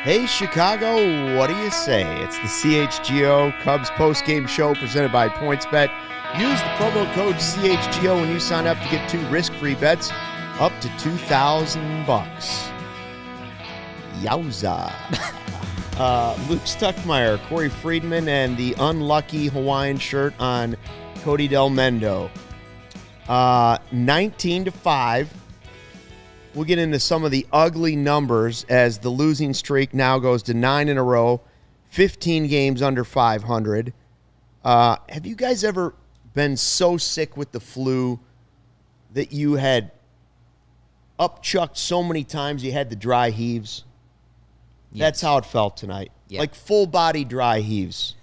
Hey, Chicago, what do you say? It's the CHGO Cubs postgame show presented by PointsBet. Use the promo code CHGO when you sign up to get 2 risk-free bets up to $2,000. Yowza. Luke Stuckmeyer, Corey Freedman, and the unlucky Hawaiian shirt on Cody Delmendo. 19-5. We'll get into some of the ugly numbers as the losing streak now goes to 9 in a row, 15 games under 500. Have you guys ever been so sick with the flu that you had upchucked so many times you had the dry heaves? Yes. That's how it felt tonight. Yep. Like full-body dry heaves.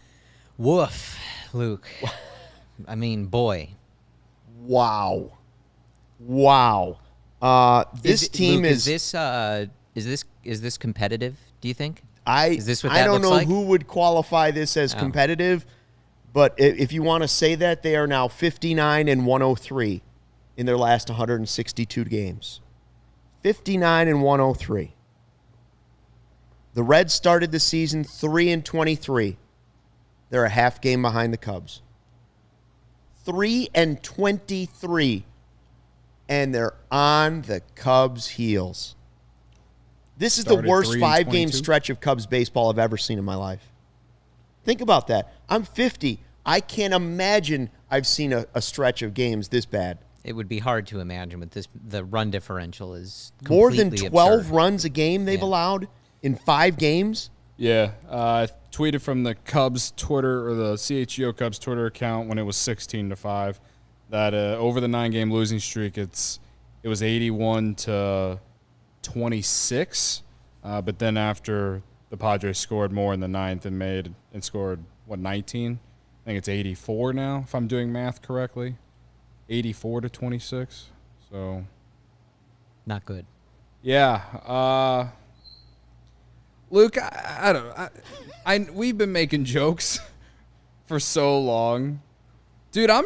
Woof, Luke. I mean, boy. Wow. This team Luke, is this competitive, do you think? Is this what that I don't looks know like? who would qualify this as competitive, but if you want to say that, they are now 59-103 in their last 162 games. 59-103. The Reds started the season 3-23. They're a half game behind the Cubs. 3-23. And they're on the Cubs' heels. This is the worst 5-game stretch of Cubs baseball I've ever seen in my life. Think about that. I'm 50. I can't imagine I've seen a stretch of games this bad. It would be hard to imagine, but the run differential is more than completely 12 absurd. runs a game they've allowed in 5 games. Yeah, I tweeted from the Cubs Twitter or the CHGO Cubs Twitter account when it was 16-5. That over the 9-game losing streak, it was 81-26. But then after the Padres scored more in the 9th and scored 19? I think it's 84 now, if I'm doing math correctly. 84-26. So not good. Yeah. Luke, I don't know. We've been making jokes for so long, dude. I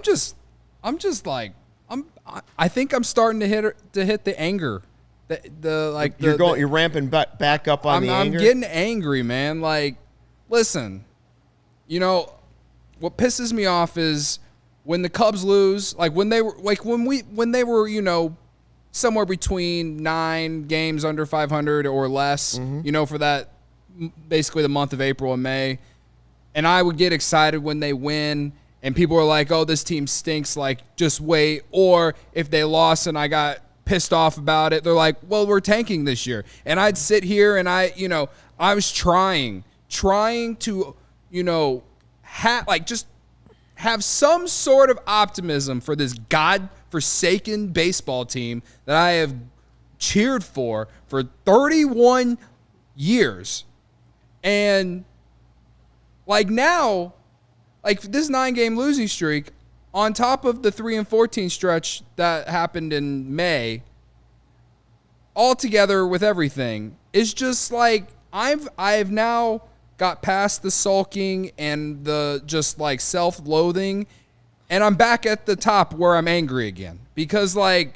think I'm starting to hit the anger. You're ramping back up on the anger. I'm getting angry, man. Like, listen, what pisses me off is when the Cubs lose, like when they were somewhere between 9 games under 500 or less, for that basically the month of April and May, and I would get excited when they win. And people were like, oh, this team stinks, like, just wait. Or if they lost and I got pissed off about it, they're like, well, we're tanking this year. And I'd sit here and I was trying to, just have some sort of optimism for this godforsaken baseball team that I have cheered for 31 years. And, now, this 9-game losing streak, on top of the 3-14 stretch that happened in May, all together with everything, is just I've now got past the sulking and the just self-loathing, and I'm back at the top where I'm angry again. Because I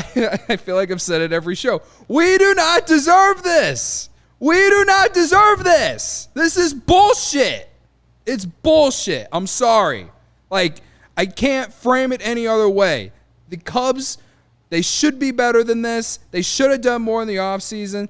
feel like I've said it every show. We do not deserve this. We do not deserve this. This is bullshit. It's bullshit. I'm sorry. I can't frame it any other way. The Cubs, they should be better than this. They should have done more in the offseason.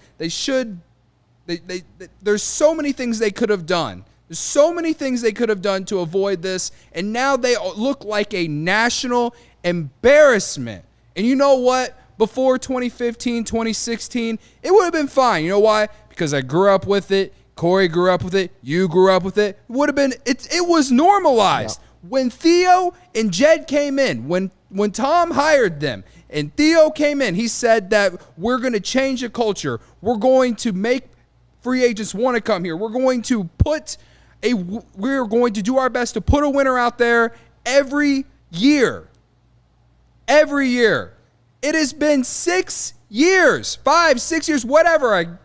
There's so many things they could have done. There's so many things they could have done to avoid this, and now they look like a national embarrassment. And you know what? Before 2015, 2016, it would have been fine. You know why? Because I grew up with it. Corey grew up with it. You grew up with it. It would have been. It was normalized. when Theo and Jed came in, when Tom hired them and Theo came in, he said that we're going to change the culture. We're going to make free agents want to come here. We're going to do our best to put a winner out there every year. Every year. It has been 6 years, 5, 6 years, whatever,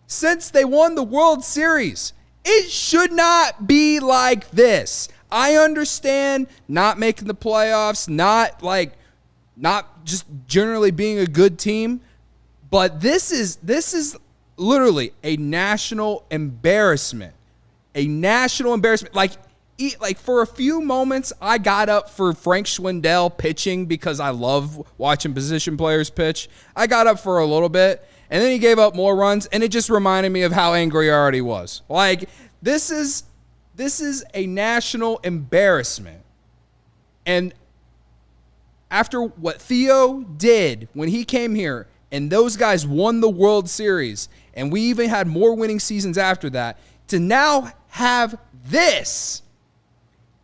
since they won the World Series. It should not be like this. I understand not making the playoffs, not just generally being a good team, but this is literally a national embarrassment. A national embarrassment. Like for a few moments, I got up for Frank Schwindel pitching because I love watching position players pitch. I got up for a little bit, and then he gave up more runs, and it just reminded me of how angry I already was. Like, this is a national embarrassment. And after what Theo did when he came here, and those guys won the World Series, and we even had more winning seasons after that, to now have this,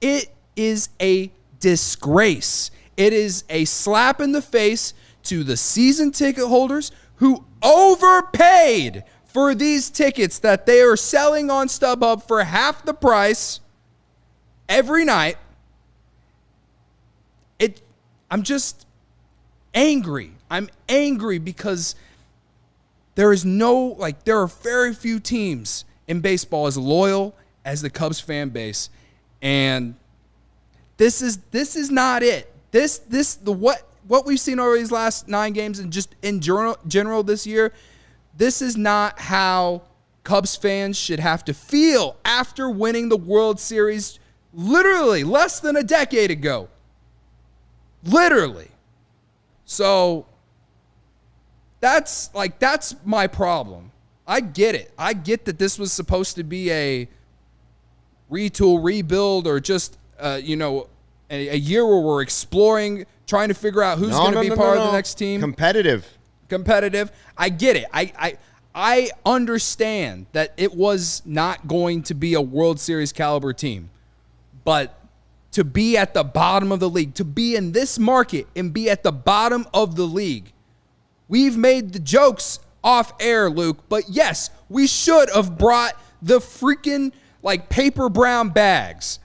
it is a disgrace. It is a slap in the face to the season ticket holders who overpaid for these tickets that they are selling on StubHub for half the price every night. I'm just angry. I'm angry because there are very few teams in baseball as loyal as the Cubs fan base. And this is not it. What we've seen over these last 9 games and just in general this year, this is not how Cubs fans should have to feel after winning the World Series literally less than a decade ago. Literally. So that's my problem. I get it. I get that this was supposed to be a retool, rebuild, or just a year where we're exploring, trying to figure out who's going to be part of the next team. Competitive. I get it. I understand that it was not going to be a World Series caliber team, but to be at the bottom of the league, to be in this market and be at the bottom of the league, we've made the jokes off air, Luke, but yes, we should have brought the freaking paper brown bags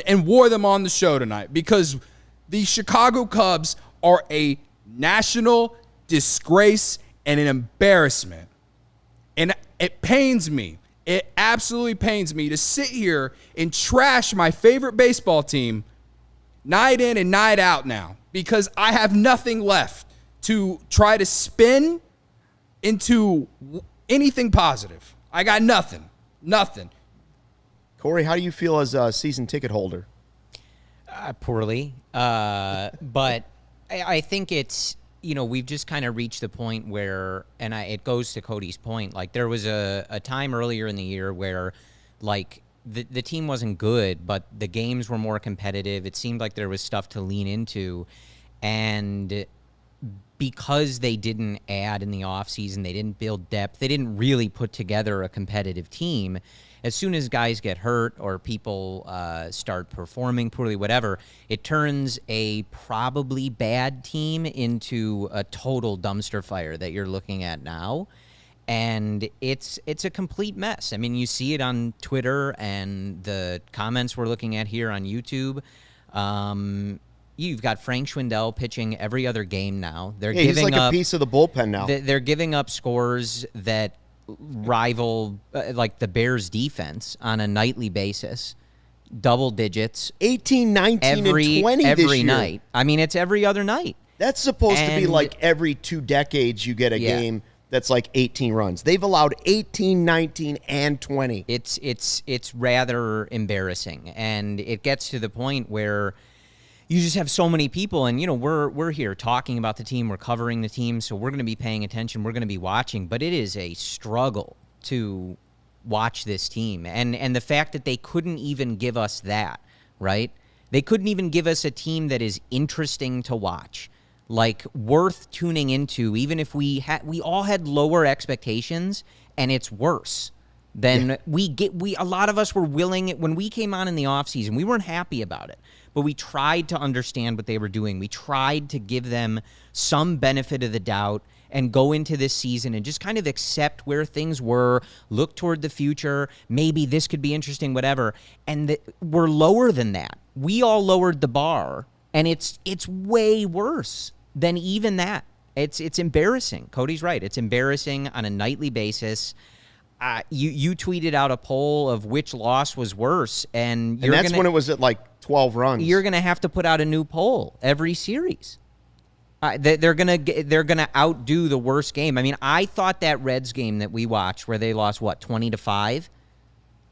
and wore them on the show tonight, because the Chicago Cubs are a national disgrace and an embarrassment. And it pains me. It absolutely pains me to sit here and trash my favorite baseball team night in and night out now, because I have nothing left to try to spin into anything positive. I got nothing. Corey, how do you feel as a season ticket holder? Poorly. But I think it's, we've just kind of reached the point where, and it goes to Cody's point, there was a time earlier in the year where, the team wasn't good, but the games were more competitive. It seemed like there was stuff to lean into. And because they didn't add in the offseason, they didn't build depth, they didn't really put together a competitive team. As soon as guys get hurt or people start performing poorly, whatever, it turns a probably bad team into a total dumpster fire that you're looking at now. And it's a complete mess. I mean, you see it on Twitter and the comments we're looking at here on YouTube. You've got Frank Schwindel pitching every other game now. He's like a piece of the bullpen now. They're giving up scores that rival the Bears defense on a nightly basis, double digits, 18, 19, and 20 every night. I mean, it's every other night. That's supposed to be every 2 decades you get a game that's 18 runs. They've allowed 18, 19, and 20. It's rather embarrassing, and it gets to the point where you just have so many people, and we're here talking about the team, we're covering the team, so we're going to be paying attention, we're going to be watching, but it is a struggle to watch this team, and the fact that they couldn't even give us that, right? They couldn't even give us a team that is interesting to watch, worth tuning into, even if we all had lower expectations, and it's worse. than a lot of us were willing. When we came on in the offseason, we weren't happy about it, but we tried to understand what they were doing. We tried to give them some benefit of the doubt and go into this season and just kind of accept where things were, look toward the future. Maybe this could be interesting, whatever. And we're lower than that. We all lowered the bar, and it's way worse than even that. It's embarrassing. Cody's right. It's embarrassing on a nightly basis. You tweeted out a poll of which loss was worse, and that's when it was at like 12 runs. You're going to have to put out a new poll every series. They're gonna outdo the worst game. I mean, I thought that Reds game that we watched, where they lost 20-5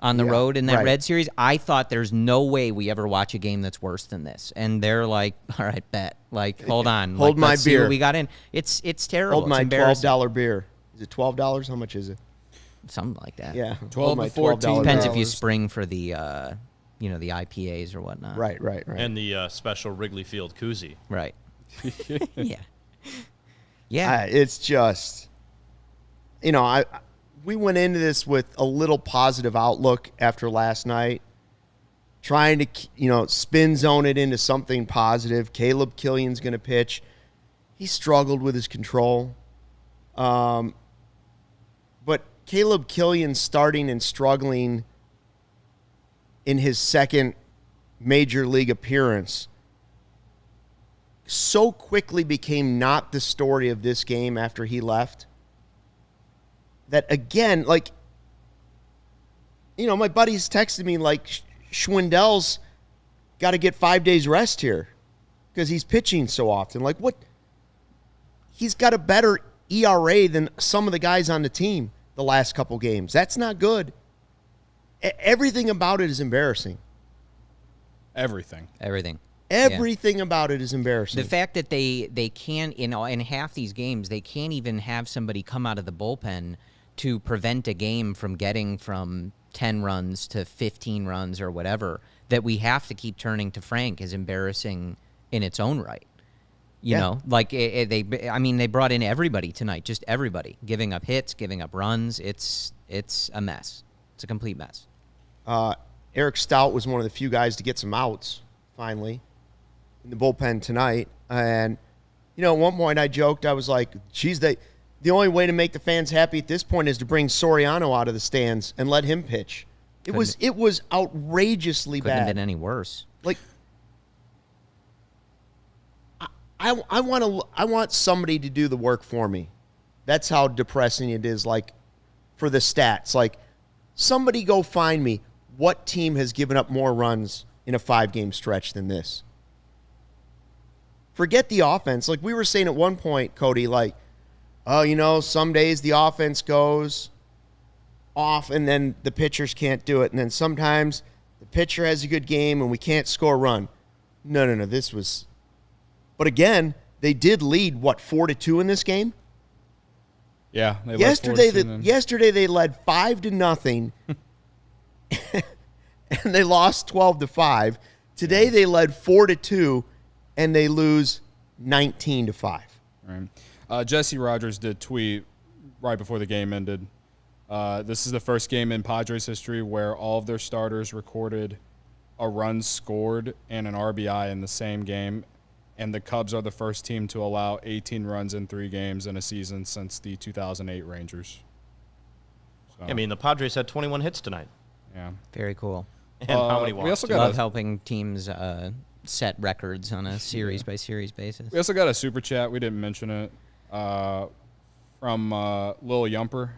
on the road in that Red series. I thought there's no way we ever watch a game that's worse than this. And they're like, all right, bet. Like, hold on, hold my let's beer. See what we got in. It's terrible. Hold my $12 beer. Is it $12? How much is it? Something like that. Yeah, 12 to 14. Depends if you spring for the the IPAs or whatnot. Right. And the special Wrigley Field koozie. Right. Yeah. It's just, we went into this with a little positive outlook after last night, trying to, spin zone it into something positive. Kilian's going to pitch. He struggled with his control. But Kilian starting and struggling in his second major league appearance so quickly became not the story of this game after he left that, again, my buddies texted me like, Schwindel's got to get 5 days rest here because he's pitching so often. Like, what? He's got a better ERA than some of the guys on the team the last couple games. That's not good. Everything about it is embarrassing. Everything. Everything about it is embarrassing. The fact that they can't, in half these games, they can't even have somebody come out of the bullpen to prevent a game from getting from 10 runs to 15 runs or whatever, that we have to keep turning to Frank is embarrassing in its own right. You know, like they brought in everybody tonight, just everybody, giving up hits, giving up runs. It's a mess. It's a complete mess. Eric Stout was one of the few guys to get some outs, finally, in the bullpen tonight. And, at one point I joked, I was like, geez, the only way to make the fans happy at this point is to bring Soriano out of the stands and let him pitch. It was outrageously Couldn't bad. have been any worse. Like, I want somebody to do the work for me. That's how depressing it is, like, for the stats. Like, somebody go find me what team has given up more runs in a 5-game stretch than this. Forget the offense. Like we were saying at one point, Cody, like, oh, some days the offense goes off and then the pitchers can't do it. And then sometimes the pitcher has a good game and we can't score a run. No. This was... But again, they did lead, 4-2 in this game? Yeah. Yesterday they led 5-0. And they lost 12-5. Today they led 4-2, and they lose 19-5. Right. Jesse Rogers did tweet right before the game ended. This is the first game in Padres history where all of their starters recorded a run scored and an RBI in the same game, and the Cubs are the first team to allow 18 runs in 3 games in a season since the 2008 Rangers. So, I mean, the Padres had 21 hits tonight. Yeah. Very cool. And how many walks? We also Love helping teams set records on a series-by-series basis. We also got a super chat. We didn't mention it. From Lil Yumper.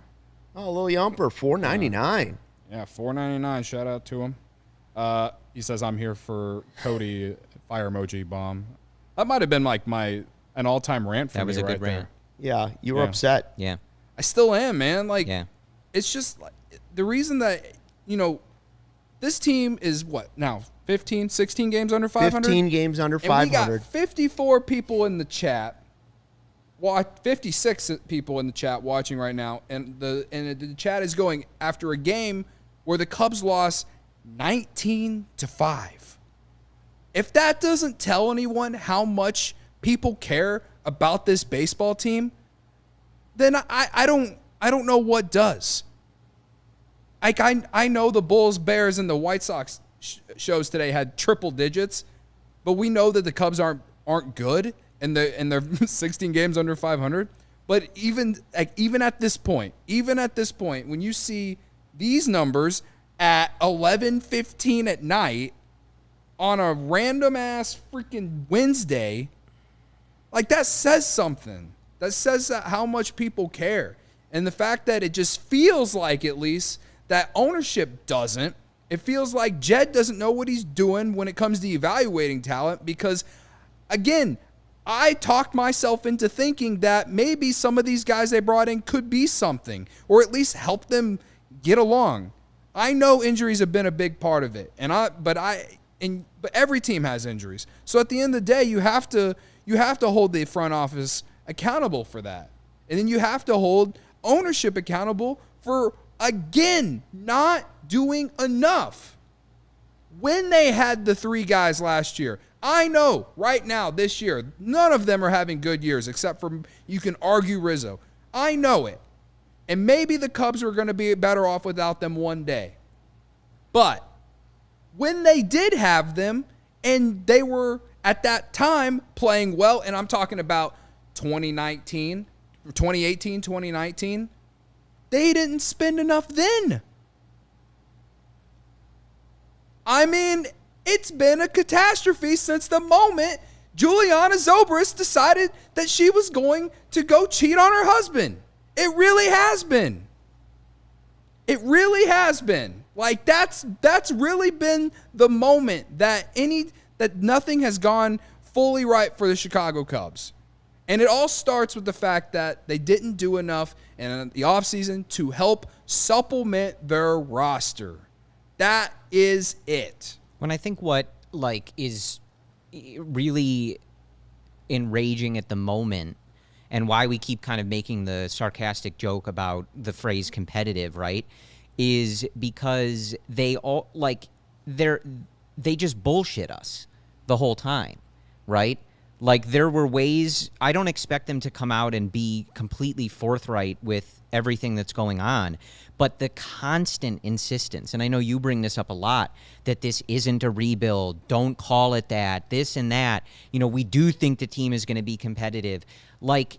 Oh, Lil Yumper, $4.99. Yeah, $4.99. Shout out to him. He says, I'm here for Cody, fire emoji bomb. That might have been like an all-time rant for me. That was a good rant. Yeah, you were upset. Yeah. I still am, man. Like, yeah. It's just like the reason that, this team is what now? 15, 16 games under 500? 15 games under 500. And we got 54 people in the chat. 56 people in the chat watching right now, and the chat is going after a game where the Cubs lost 19-5. If that doesn't tell anyone how much people care about this baseball team, then I don't know what does. I know the Bulls, Bears, and the White Sox shows today had triple digits, but we know that the Cubs aren't good and they're 16 games under 500. But even at this point, when you see these numbers at 11:15 at night on a random ass freaking Wednesday, like that says something. That says how much people care. And the fact that it just feels like, at least, that ownership doesn't. It feels like Jed doesn't know what he's doing when it comes to evaluating talent because, again, I talked myself into thinking that maybe some of these guys they brought in could be something or at least help them get along. I know injuries have been a big part of it, but every team has injuries. So at the end of the day, you have to hold the front office accountable for that. And then you have to hold ownership accountable for, again, not doing enough. When they had the 3 guys last year, I know right now this year, none of them are having good years except for, you can argue, Rizzo. I know it. And maybe the Cubs are going to be better off without them one day. But when they did have them and they were at that time playing well, and I'm talking about 2018, 2019, they didn't spend enough then. I mean, it's been a catastrophe since the moment Juliana Zobris decided that she was going to go cheat on her husband. It really has been. It really has been. Like, that's really been the moment that nothing has gone fully right for the Chicago Cubs. And it all starts with the fact that they didn't do enough in the offseason to help supplement their roster. That is it. When I think what is really enraging at the moment and why we keep kind of making the sarcastic joke about the phrase competitive, right, is because they all they just bullshit us the whole time, right? Like, there were ways. I don't expect them to come out and be completely forthright with everything that's going on, but the constant insistence, and I know you bring this up a lot, that this isn't a rebuild, don't call it that, this and that, we do think the team is going to be competitive. Like,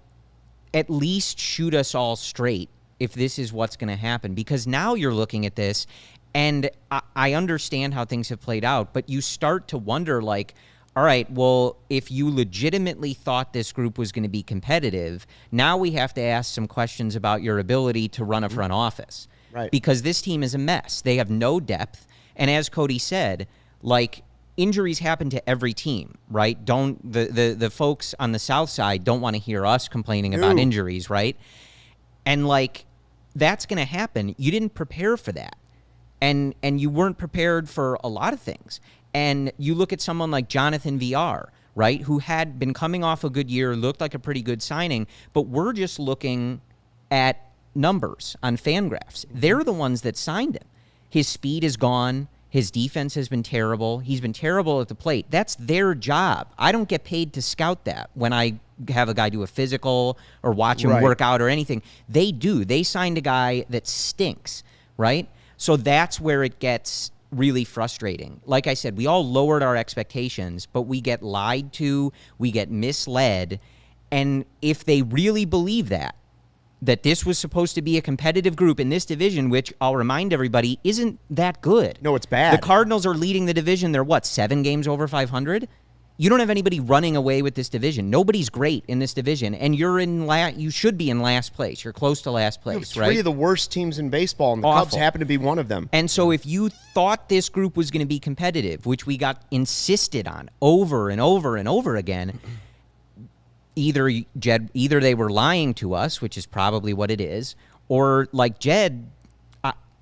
at least shoot us all straight if this is what's going to happen, because now you're looking at this, and I understand how things have played out, but you start to wonder, like, all right, well, if you legitimately thought this group was going to be competitive, now we have to ask some questions about your ability to run a front office. Right. Because this team is a mess. They have no depth. And as Cody said, like, injuries happen to every team, right? The folks on the South Side don't want to hear us complaining about injuries, right? And, like, that's going to happen. You didn't prepare for that. And you weren't prepared for a lot of things. And you look at someone like Jonathan VR, right, who had been coming off a good year, looked like a pretty good signing, but we're just looking at numbers on Fangraphs. They're the ones that signed him. His speed is gone. His defense has been terrible. He's been terrible at the plate. That's their job. I don't get paid to scout that when I have a guy do a physical or watch him work out or anything. They do. They signed a guy that stinks, right? So that's where it gets really frustrating. Like I said, we all lowered our expectations, but we get lied to, we get misled, and if they really believe that this was supposed to be a competitive group in this division, which I'll remind everybody isn't that good. No, it's bad. The Cardinals are leading the division. They're 7 games over 500? You don't have anybody running away with this division. Nobody's great in this division, and you should be in last place. You're close to last place, right? 3 of the worst teams in baseball, and the Cubs happen to be one of them. And so if you thought this group was going to be competitive, which we got insisted on over and over and over again, either they were lying to us, which is probably what it is, or like Jed,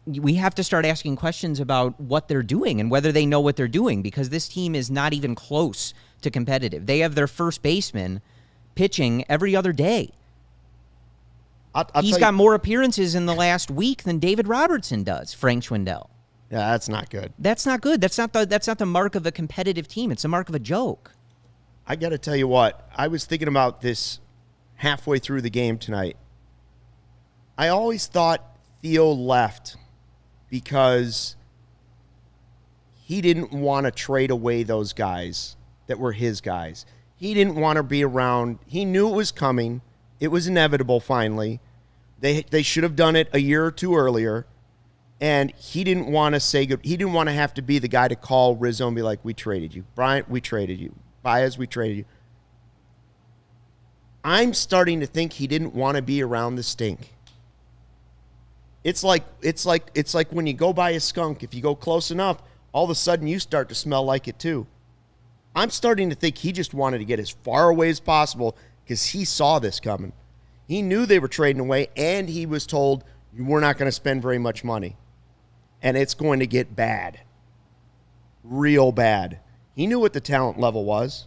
we have to start asking questions about what they're doing and whether they know what they're doing, because this team is not even close to competitive. They have their first baseman pitching every other day. He's got more appearances in the last week than David Robertson does, Frank Schwindel. Yeah, that's not good. That's not good. That's not the mark of a competitive team. It's the mark of a joke. I got to tell you what, I was thinking about this halfway through the game tonight. I always thought Theo left because he didn't want to trade away those guys that were his guys. He didn't want to be around. He knew it was coming. It was inevitable finally. They should have done it a year or two earlier. And he didn't want to say good. He didn't want to have to be the guy to call Rizzo and be like, we traded you. Bryant, we traded you. Baez, we traded you. I'm starting to think he didn't want to be around the stink. It's like when you go by a skunk. If you go close enough, all of a sudden you start to smell like it too. I'm starting to think he just wanted to get as far away as possible because he saw this coming. He knew they were trading away, and he was told, we're not going to spend very much money. And it's going to get bad. Real bad. He knew what the talent level was.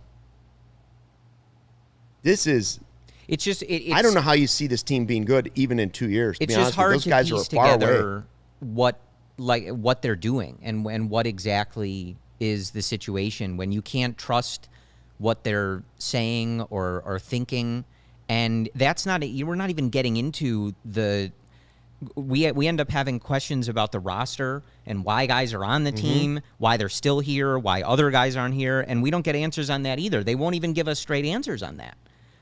It's just I don't know how you see this team being good even in 2 years. It's to be just honest with you. hard Those to guys piece are far away. together what they're doing and what exactly is the situation when you can't trust what they're saying or thinking, and that's not. We're not even getting into the. We end up having questions about the roster and why guys are on the team, why they're still here, why other guys aren't here, and we don't get answers on that either. They won't even give us straight answers on that.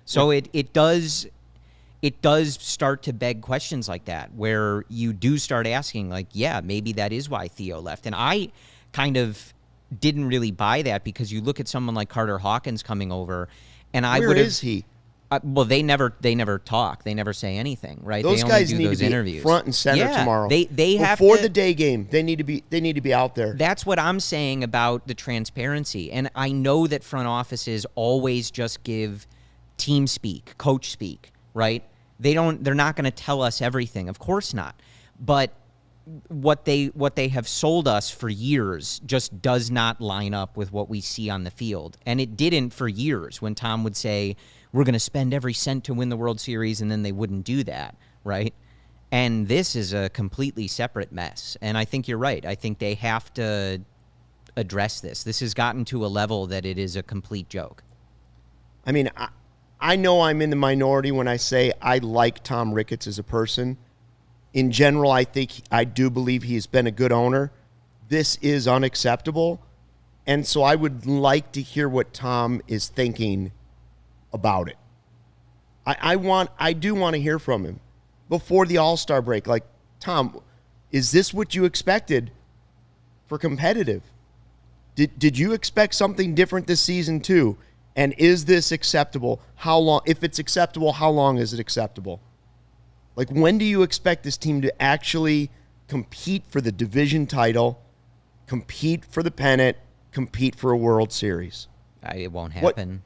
So it does start to beg questions like that, where you do start asking, like, yeah, maybe that is why Theo left. And I kind of didn't really buy that because you look at someone like Carter Hawkins coming over, and Where is he? Well, they never talk. They never say anything, right? Those they guys only do need those to be interviews. front and center tomorrow. They have before to, the day game. They need to be out there. That's what I'm saying about the transparency. And I know that front offices always just give team speak, coach speak, right? They're not going to tell us everything. Of course not. But what they have sold us for years just does not line up with what we see on the field. And it didn't for years when Tom would say, we're going to spend every cent to win the World Series, and then they wouldn't do that, right? And this is a completely separate mess. And I think you're right. I think they have to address this. This has gotten to a level that it is a complete joke. I mean, I know I'm in the minority when I say I like Tom Ricketts as a person. In general, I do believe he's been a good owner. This is unacceptable. And so I would like to hear what Tom is thinking about it. I do want to hear from him before the All-Star break. Like, Tom, is this what you expected for competitive? Did you expect something different this season too? And is this acceptable? How long? If it's acceptable, how long is it acceptable? Like, when do you expect this team to actually compete for the division title, compete for the pennant, compete for a World Series? It won't happen.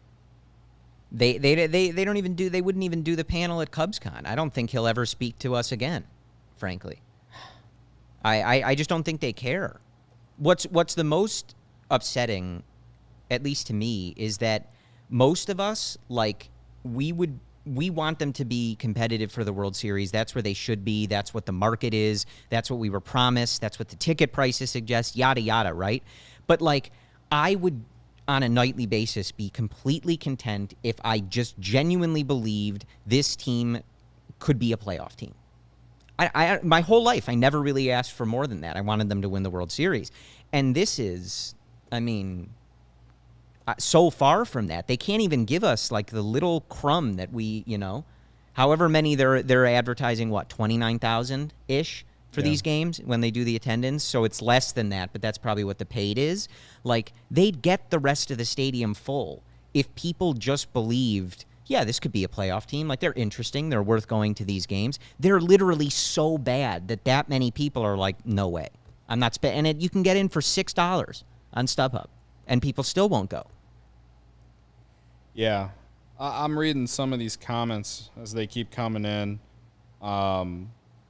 They don't even do. They wouldn't even do the panel at CubsCon. I don't think he'll ever speak to us again. Frankly, I just don't think they care. What's the most upsetting, at least to me, is that most of us, like, we want them to be competitive for the World Series. That's where they should be. That's what the market is. That's what we were promised. That's what the ticket prices suggest, yada, yada, right? But, like, I would, on a nightly basis, be completely content if I just genuinely believed this team could be a playoff team. I my whole life, I never really asked for more than that. I wanted them to win the World Series. And this is, I mean, so far from that. They can't even give us, like, the little crumb that we, however many they're advertising, 29,000-ish for these games when they do the attendance. So it's less than that, but that's probably what the paid is. Like, they'd get the rest of the stadium full if people just believed, yeah, this could be a playoff team. Like, they're interesting. They're worth going to these games. They're literally so bad that many people are like, no way. I'm not spending. And you can get in for $6 on StubHub, and people still won't go. Yeah. I'm reading some of these comments as they keep coming in. Kind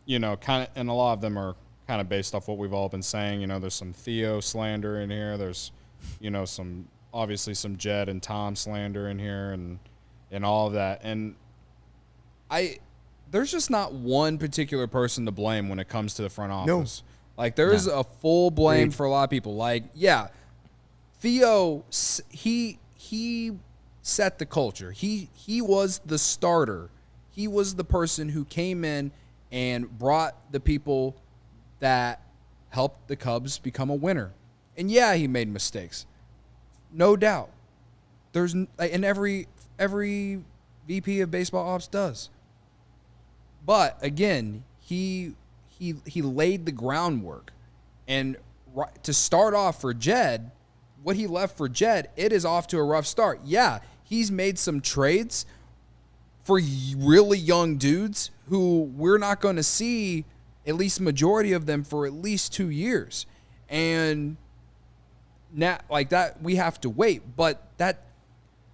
of, and a lot of them are kind of based off what we've all been saying. There's some Theo slander in here. There's, obviously some Jed and Tom slander in here and all of that. And there's just not one particular person to blame when it comes to the front office. No. Like, there's a full blame for a lot of people. Like, yeah, Theo, he set the culture. He was the starter. He was the person who came in and brought the people that helped the Cubs become a winner. And yeah, he made mistakes. No doubt. And every VP of baseball ops does. But again, he laid the groundwork. And to start off for Jed, what he left for Jed, it is off to a rough start. Yeah, he's made some trades for really young dudes who we're not going to see, at least majority of them, for at least 2 years. And now, like that, we have to wait. But that,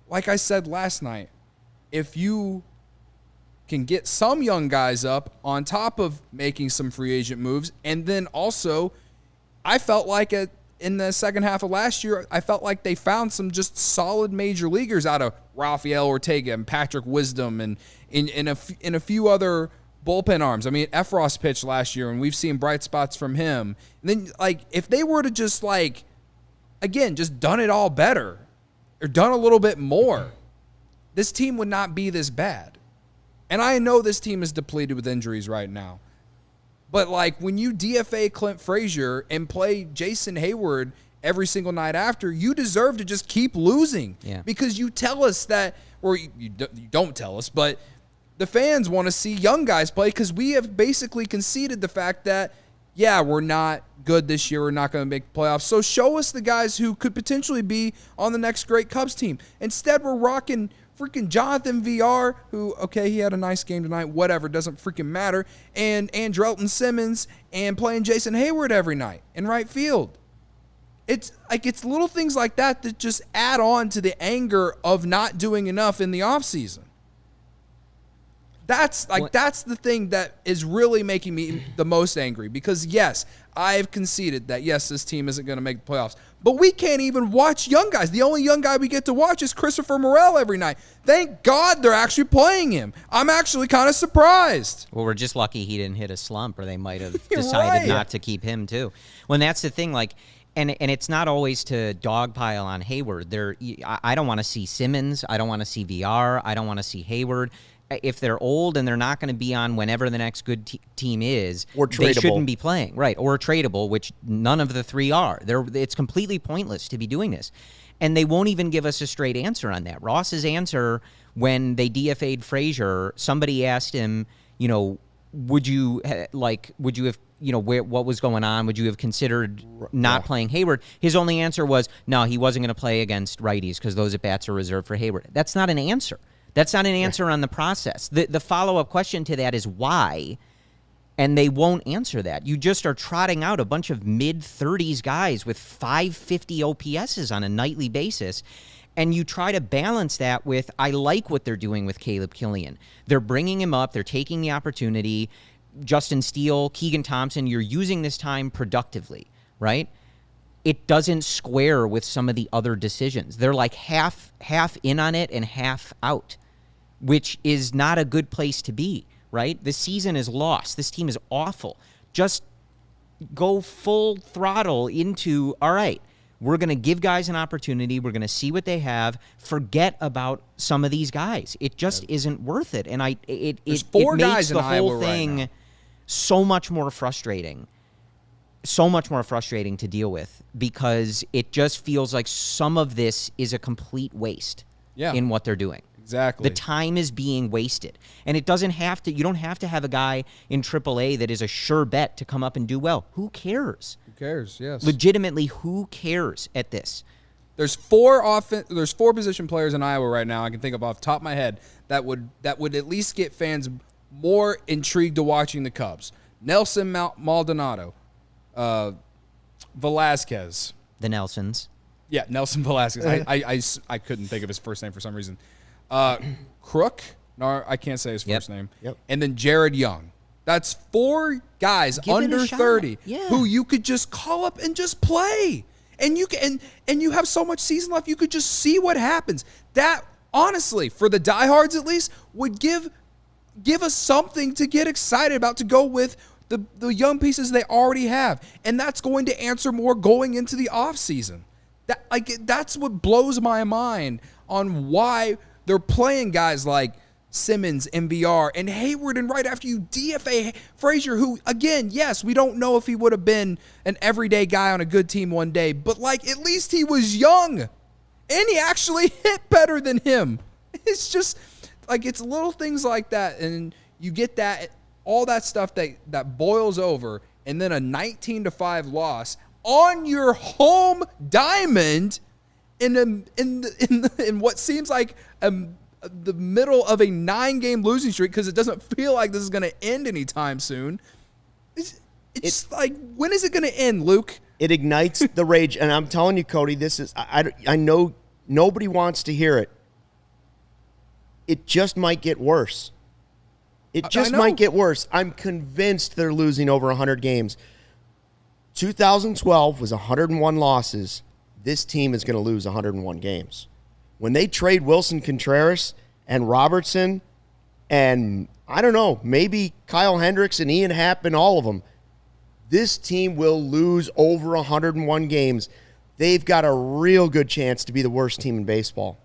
like I said last night, if you can get some young guys up on top of making some free agent moves, and then also, I felt like in the second half of last year, I felt like they found some just solid major leaguers out of Rafael Ortega and Patrick Wisdom and in a few other bullpen arms. I mean, Efros pitched last year, and we've seen bright spots from him. And then, like, if they were to just, like, again, just done it all better or done a little bit more, this team would not be this bad. And I know this team is depleted with injuries right now. But, like, when you DFA Clint Frazier and play Jason Hayward every single night after, you deserve to just keep losing. Yeah. Because you tell us that, or you don't tell us, but the fans want to see young guys play because we have basically conceded the fact that, yeah, we're not good this year. We're not going to make playoffs. So show us the guys who could potentially be on the next great Cubs team. Instead, we're rocking freaking Jonathan VR, who, okay, he had a nice game tonight, whatever, doesn't freaking matter, and Andrelton Simmons, and playing Jason Hayward every night in right field. It's like, it's little things like that that just add on to the anger of not doing enough in the offseason. That's the thing that is really making me the most angry, because yes, I've conceded that yes, this team isn't going to make the playoffs, but we can't even watch young guys. The only young guy we get to watch is Christopher Morel every night. Thank God they're actually playing him. I'm actually kind of surprised. Well, we're just lucky he didn't hit a slump, or they might have decided not to keep him too. Well, and that's the thing, like, and it's not always to dogpile on Hayward. I don't want to see Simmons. I don't want to see VR. I don't want to see Hayward. If they're old and they're not going to be on whenever the next good team is, or they shouldn't be playing, right? Or tradable, which none of the three are. It's completely pointless to be doing this, and they won't even give us a straight answer on that. Ross's answer when they DFA'd Frazier, somebody asked him, would you have, what was going on? Would you have considered not playing Hayward? His only answer was, no, he wasn't going to play against righties because those at-bats are reserved for Hayward. That's not an answer. That's not an answer on the process. The follow-up question to that is why, and they won't answer that. You just are trotting out a bunch of mid-30s guys with 550 OPSs on a nightly basis, and you try to balance that with, I like what they're doing with Caleb Killian. They're bringing him up. They're taking the opportunity. Justin Steele, Keegan Thompson, you're using this time productively, right? It doesn't square with some of the other decisions. They're like half in on it and half out, which is not a good place to be, right? The season is lost. This team is awful. Just go full throttle into, all right, we're going to give guys an opportunity. We're going to see what they have. Forget about some of these guys. It just isn't worth it. And it makes the whole thing so much more frustrating. So much more frustrating to deal with, because it just feels like some of this is a complete waste in what they're doing. Exactly. The time is being wasted. And it doesn't have to, you don't have to have a guy in AAA that is a sure bet to come up and do well. Who cares? Who cares? Yes. Legitimately, who cares at this? There's four position players in Iowa right now I can think of off the top of my head that would at least get fans more intrigued to watching the Cubs. Nelson Maldonado, Velasquez. The Nelsons. Yeah, Nelson Velasquez. I couldn't think of his first name for some reason. Crook. No, I can't say his first name. Yep. And then Jared Young. That's four guys under 30 who you could just call up and just play. And you have so much season left, you could just see what happens. That, honestly, for the diehards at least, would give us something to get excited about, to go with the young pieces they already have. And that's going to answer more going into the offseason. That's what blows my mind on why they're playing guys like Simmons, MVR, and Hayward, and right after you DFA Frazier, who, again, yes, we don't know if he would have been an everyday guy on a good team one day, but, like, at least he was young, and he actually hit better than him. It's just, like, it's little things like that, and you get that, all that stuff that boils over, and then a 19-5 loss on your home diamond in what seems like the middle of a 9-game losing streak, because it doesn't feel like this is going to end anytime soon. It's like, when is it going to end, Luke? It ignites the rage, and I'm telling you, Cody, this is, I know nobody wants to hear it. It just might get worse. It just might get worse. I'm convinced they're losing over 100 games. 2012 was 101 losses. This team is going to lose 101 games. When they trade Wilson Contreras and Robertson and, I don't know, maybe Kyle Hendricks and Ian Happ and all of them, this team will lose over 101 games. They've got a real good chance to be the worst team in baseball.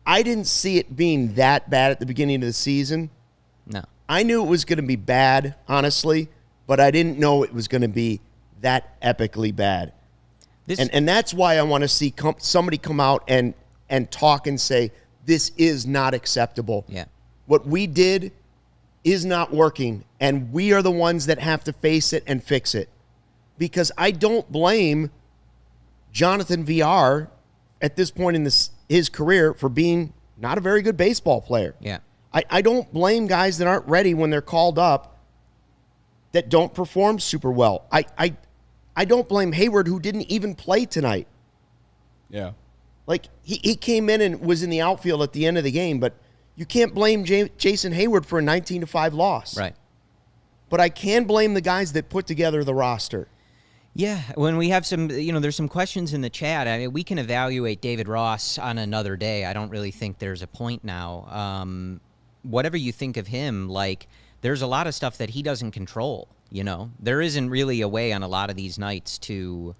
I didn't see it being that bad at the beginning of the season. No. I knew it was going to be bad, honestly, but I didn't know it was going to be that epically bad. And that's why I want to see somebody come out and talk and say, this is not acceptable. Yeah. What we did is not working, and we are the ones that have to face it and fix it. Because I don't blame Jonathan VR at this point in his career for being not a very good baseball player. Yeah. I don't blame guys that aren't ready when they're called up that don't perform super well. I don't blame Hayward, who didn't even play tonight. Yeah. Like, he came in and was in the outfield at the end of the game, but you can't blame Jason Hayward for a 19-5 loss. Right. But I can blame the guys that put together the roster. Yeah, when we have some, there's some questions in the chat. I mean, we can evaluate David Ross on another day. I don't really think there's a point now. Whatever you think of him, like, there's a lot of stuff that he doesn't control, There isn't really a way on a lot of these nights to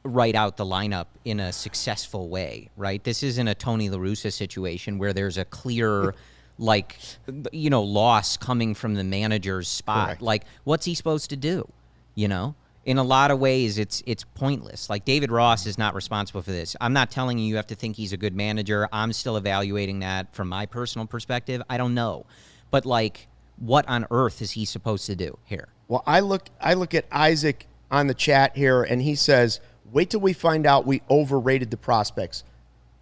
write out the lineup in a successful way, right? This isn't a Tony La Russa situation where there's a clear, loss coming from the manager's spot. Correct. Like, what's he supposed to do, In a lot of ways, it's pointless. Like, David Ross is not responsible for this. I'm not telling you have to think he's a good manager. I'm still evaluating that from my personal perspective. I don't know. But, like, what on earth is he supposed to do here? Well, I look at Isaac on the chat here, and he says, wait till we find out we overrated the prospects.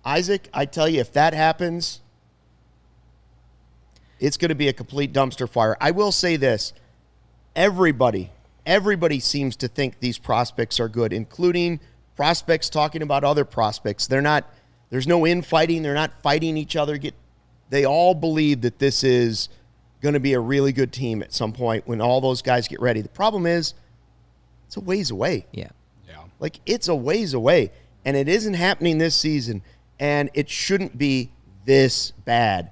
Isaac, I tell you, if that happens, it's going to be a complete dumpster fire. I will say this. Everybody seems to think these prospects are good, including prospects talking about other prospects. There's no infighting. They're not fighting each other. They all believe that this is going to be a really good team at some point when all those guys get ready. The problem is, it's a ways away. Yeah. Like, it's a ways away, and it isn't happening this season, and it shouldn't be this bad.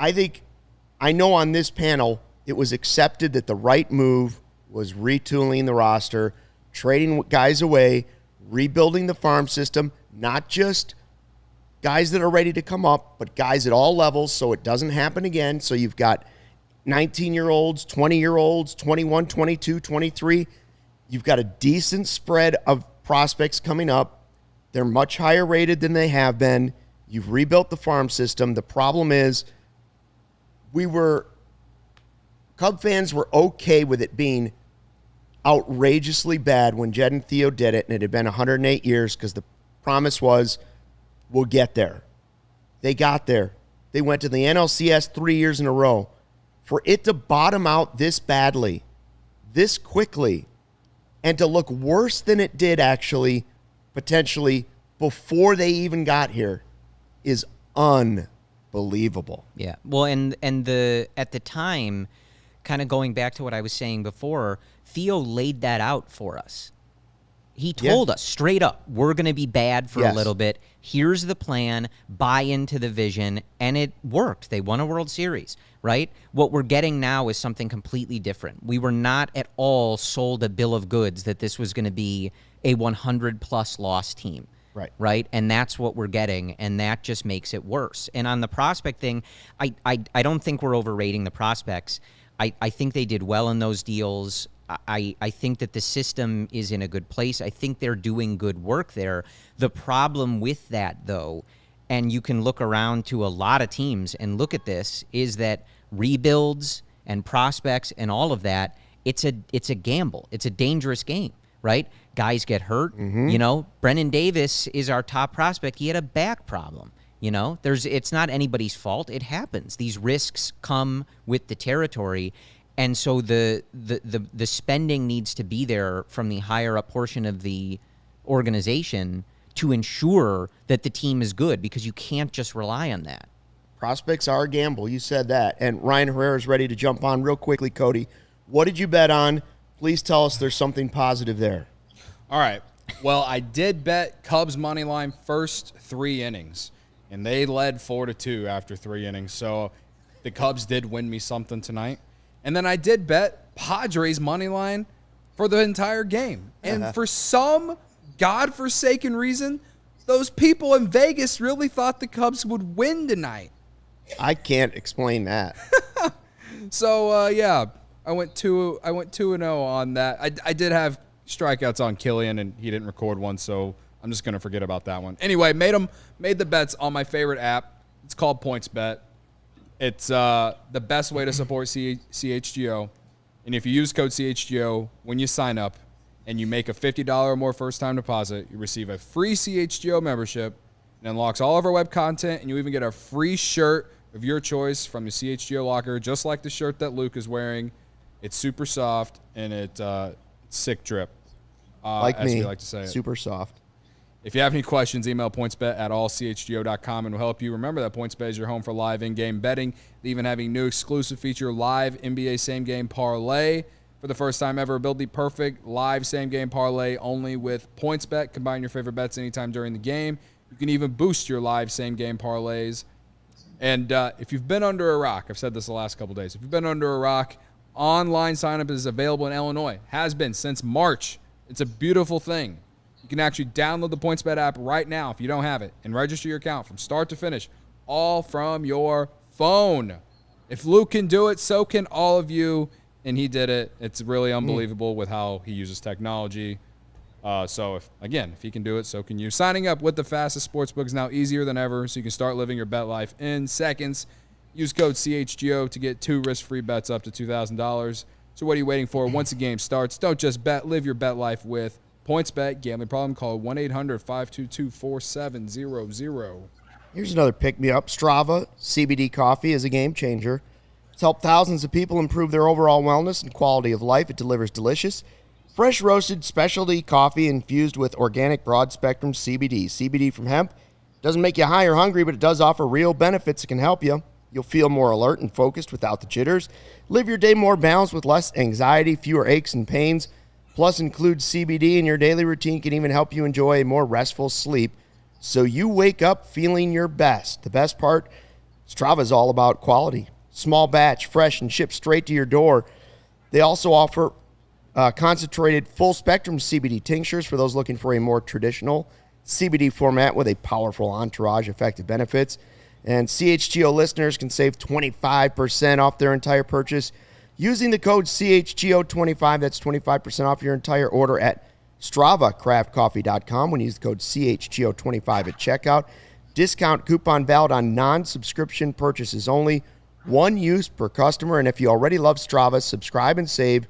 I know on this panel, it was accepted that the right move was retooling the roster, trading guys away, rebuilding the farm system, not just guys that are ready to come up, but guys at all levels so it doesn't happen again. So you've got 19-year-olds, 20-year-olds, 21, 22, 23. You've got a decent spread of prospects coming up. They're much higher rated than they have been. You've rebuilt the farm system. The problem is Cub fans were okay with it being outrageously bad when Jed and Theo did it, and it had been 108 years because the promise was, we'll get there. They got there. They went to the NLCS 3 years in a row. For it to bottom out this badly, this quickly, and to look worse than it did actually, potentially, before they even got here, is unbelievable. Yeah. Well, and at the time, kind of going back to what I was saying before, Theo laid that out for us. He told us straight up, we're going to be bad for a little bit. Here's the plan. Buy into the vision. And it worked. They won a World Series, right? What we're getting now is something completely different. We were not at all sold a bill of goods that this was going to be a 100-plus loss team. Right. And that's what we're getting. And that just makes it worse. And on the prospect thing, I don't think we're overrating the prospects. I think they did well in those deals. I think that the system is in a good place. I think they're doing good work there. The problem with that, though, and you can look around to a lot of teams and look at this, is that rebuilds and prospects and all of that, it's a gamble. It's a dangerous game, right? Guys get hurt. You know, Brennan Davis is our top prospect. He had a back problem. You know, it's not anybody's fault. It happens. These risks come with the territory. And so the spending needs to be there from the higher up portion of the organization to ensure that the team is good, because you can't just rely on that. Prospects are a gamble. You said that. And Ryan Herrera is ready to jump on real quickly. Cody, what did you bet on? Please tell us there's something positive there. All right. Well, I did bet Cubs money line first 3 innings, and they led 4-2 after 3 innings. So the Cubs did win me something tonight. And then I did bet Padres money line for the entire game. And for some godforsaken reason, those people in Vegas really thought the Cubs would win tonight. I can't explain that. So yeah, I went 2-0 on that. I did have strikeouts on Kilian, and he didn't record one, so I'm just gonna forget about that one. Anyway, made the bets on my favorite app. It's called PointsBet. It's the best way to support CHGO. And if you use code CHGO when you sign up and you make a $50 or more first-time deposit, you receive a free CHGO membership and unlocks all of our web content, and you even get a free shirt of your choice from the CHGO locker, just like the shirt that Luke is wearing. It's super soft, and it's sick drip, Like as me, we like to say it. super soft. If you have any questions, email pointsbet@allchgo.com, and we'll help you. Remember that PointsBet is your home for live in-game betting. They even have a new exclusive feature, live NBA same-game parlay. For the first time ever, build the perfect live same-game parlay only with PointsBet. Combine your favorite bets anytime during the game. You can even boost your live same-game parlays. And if you've been under a rock, I've said this the last couple days, if you've been under a rock, online sign-up is available in Illinois. Has been since March. It's a beautiful thing. You can actually download the PointsBet app right now if you don't have it and register your account from start to finish, all from your phone. If Luke can do it, so can all of you, and he did it. It's really unbelievable with how he uses technology. So, if he can do it, so can you. Signing up with the fastest sportsbook is now easier than ever, so you can start living your bet life in seconds. Use code CHGO to get 2 risk-free bets up to $2,000. So what are you waiting for? Once the game starts, don't just bet. Live your bet life with PointsBet. Gambling problem? Call 1-800-522-4700. Here's another pick-me-up. Strava CBD coffee is a game changer. It's helped thousands of people improve their overall wellness and quality of life. It delivers delicious, fresh roasted specialty coffee infused with organic broad-spectrum CBD. CBD from hemp doesn't make you high or hungry, but it does offer real benefits that can help you. You'll feel more alert and focused without the jitters. Live your day more balanced with less anxiety, fewer aches and pains. Plus, includes CBD in your daily routine can even help you enjoy a more restful sleep so you wake up feeling your best. The best part, Strava is all about quality. Small batch, fresh, and shipped straight to your door. They also offer concentrated full-spectrum CBD tinctures for those looking for a more traditional CBD format with a powerful entourage, effective benefits. And CHGO listeners can save 25% off their entire purchase using the code CHGO25. That's 25% off your entire order at StravaCraftCoffee.com when you use the code CHGO25 at checkout. Discount coupon valid on non-subscription purchases only. One use per customer. And if you already love Strava, subscribe and save.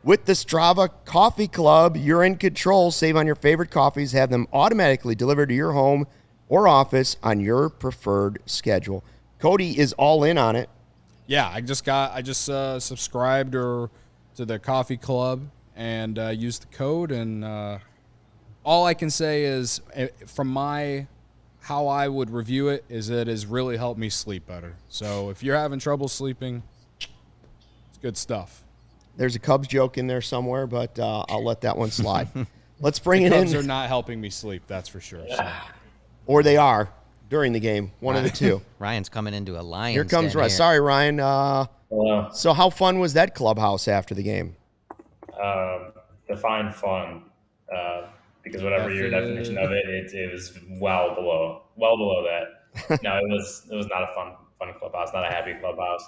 With the Strava Coffee Club, you're in control. Save on your favorite coffees. Have them automatically delivered to your home or office on your preferred schedule. Cody is all in on it. Yeah, I just subscribed to the coffee club and used the code, and all I can say is from how I would review it is it has really helped me sleep better. So if you're having trouble sleeping, it's good stuff. There's a Cubs joke in there somewhere, but I'll let that one slide. Let's bring it in. Cubs are not helping me sleep, that's for sure. So. Or they are during the game, one of the two. Ryan's coming into a Lions. Here comes Ryan. Sorry, Ryan. So how fun was that Clubhouse after the game? Define fun. because whatever your definition of it was well below that. No, it was not a fun clubhouse, not a happy clubhouse.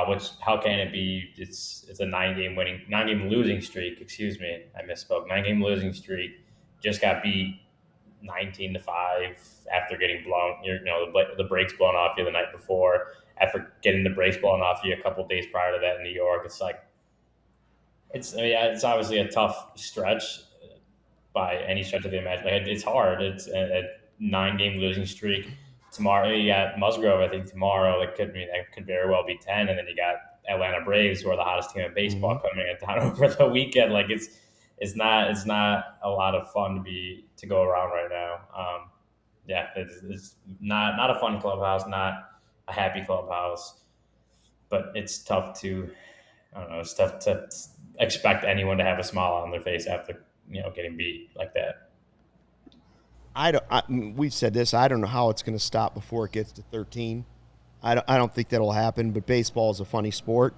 Which how can it be? It's a 9-game losing streak. Excuse me, I misspoke. 9-game losing streak. Just got beat 19-5 after getting blown. The brakes blown off you the night before. After getting the brakes blown off you a couple days prior to that in New York, it's like it's obviously a tough stretch by any stretch of the imagination. It's hard. It's a 9-game losing streak. Tomorrow you got Musgrove. I think tomorrow that could very well be 10, and then you got Atlanta Braves, who are the hottest team in baseball, coming in town over the weekend. Like it's not a lot of fun to go around right now. It's not a fun clubhouse, not a happy clubhouse, but it's tough to expect anyone to have a smile on their face after getting beat like that. We've said this. I don't know how it's going to stop before it gets to 13. I don't think that'll happen. But baseball is a funny sport.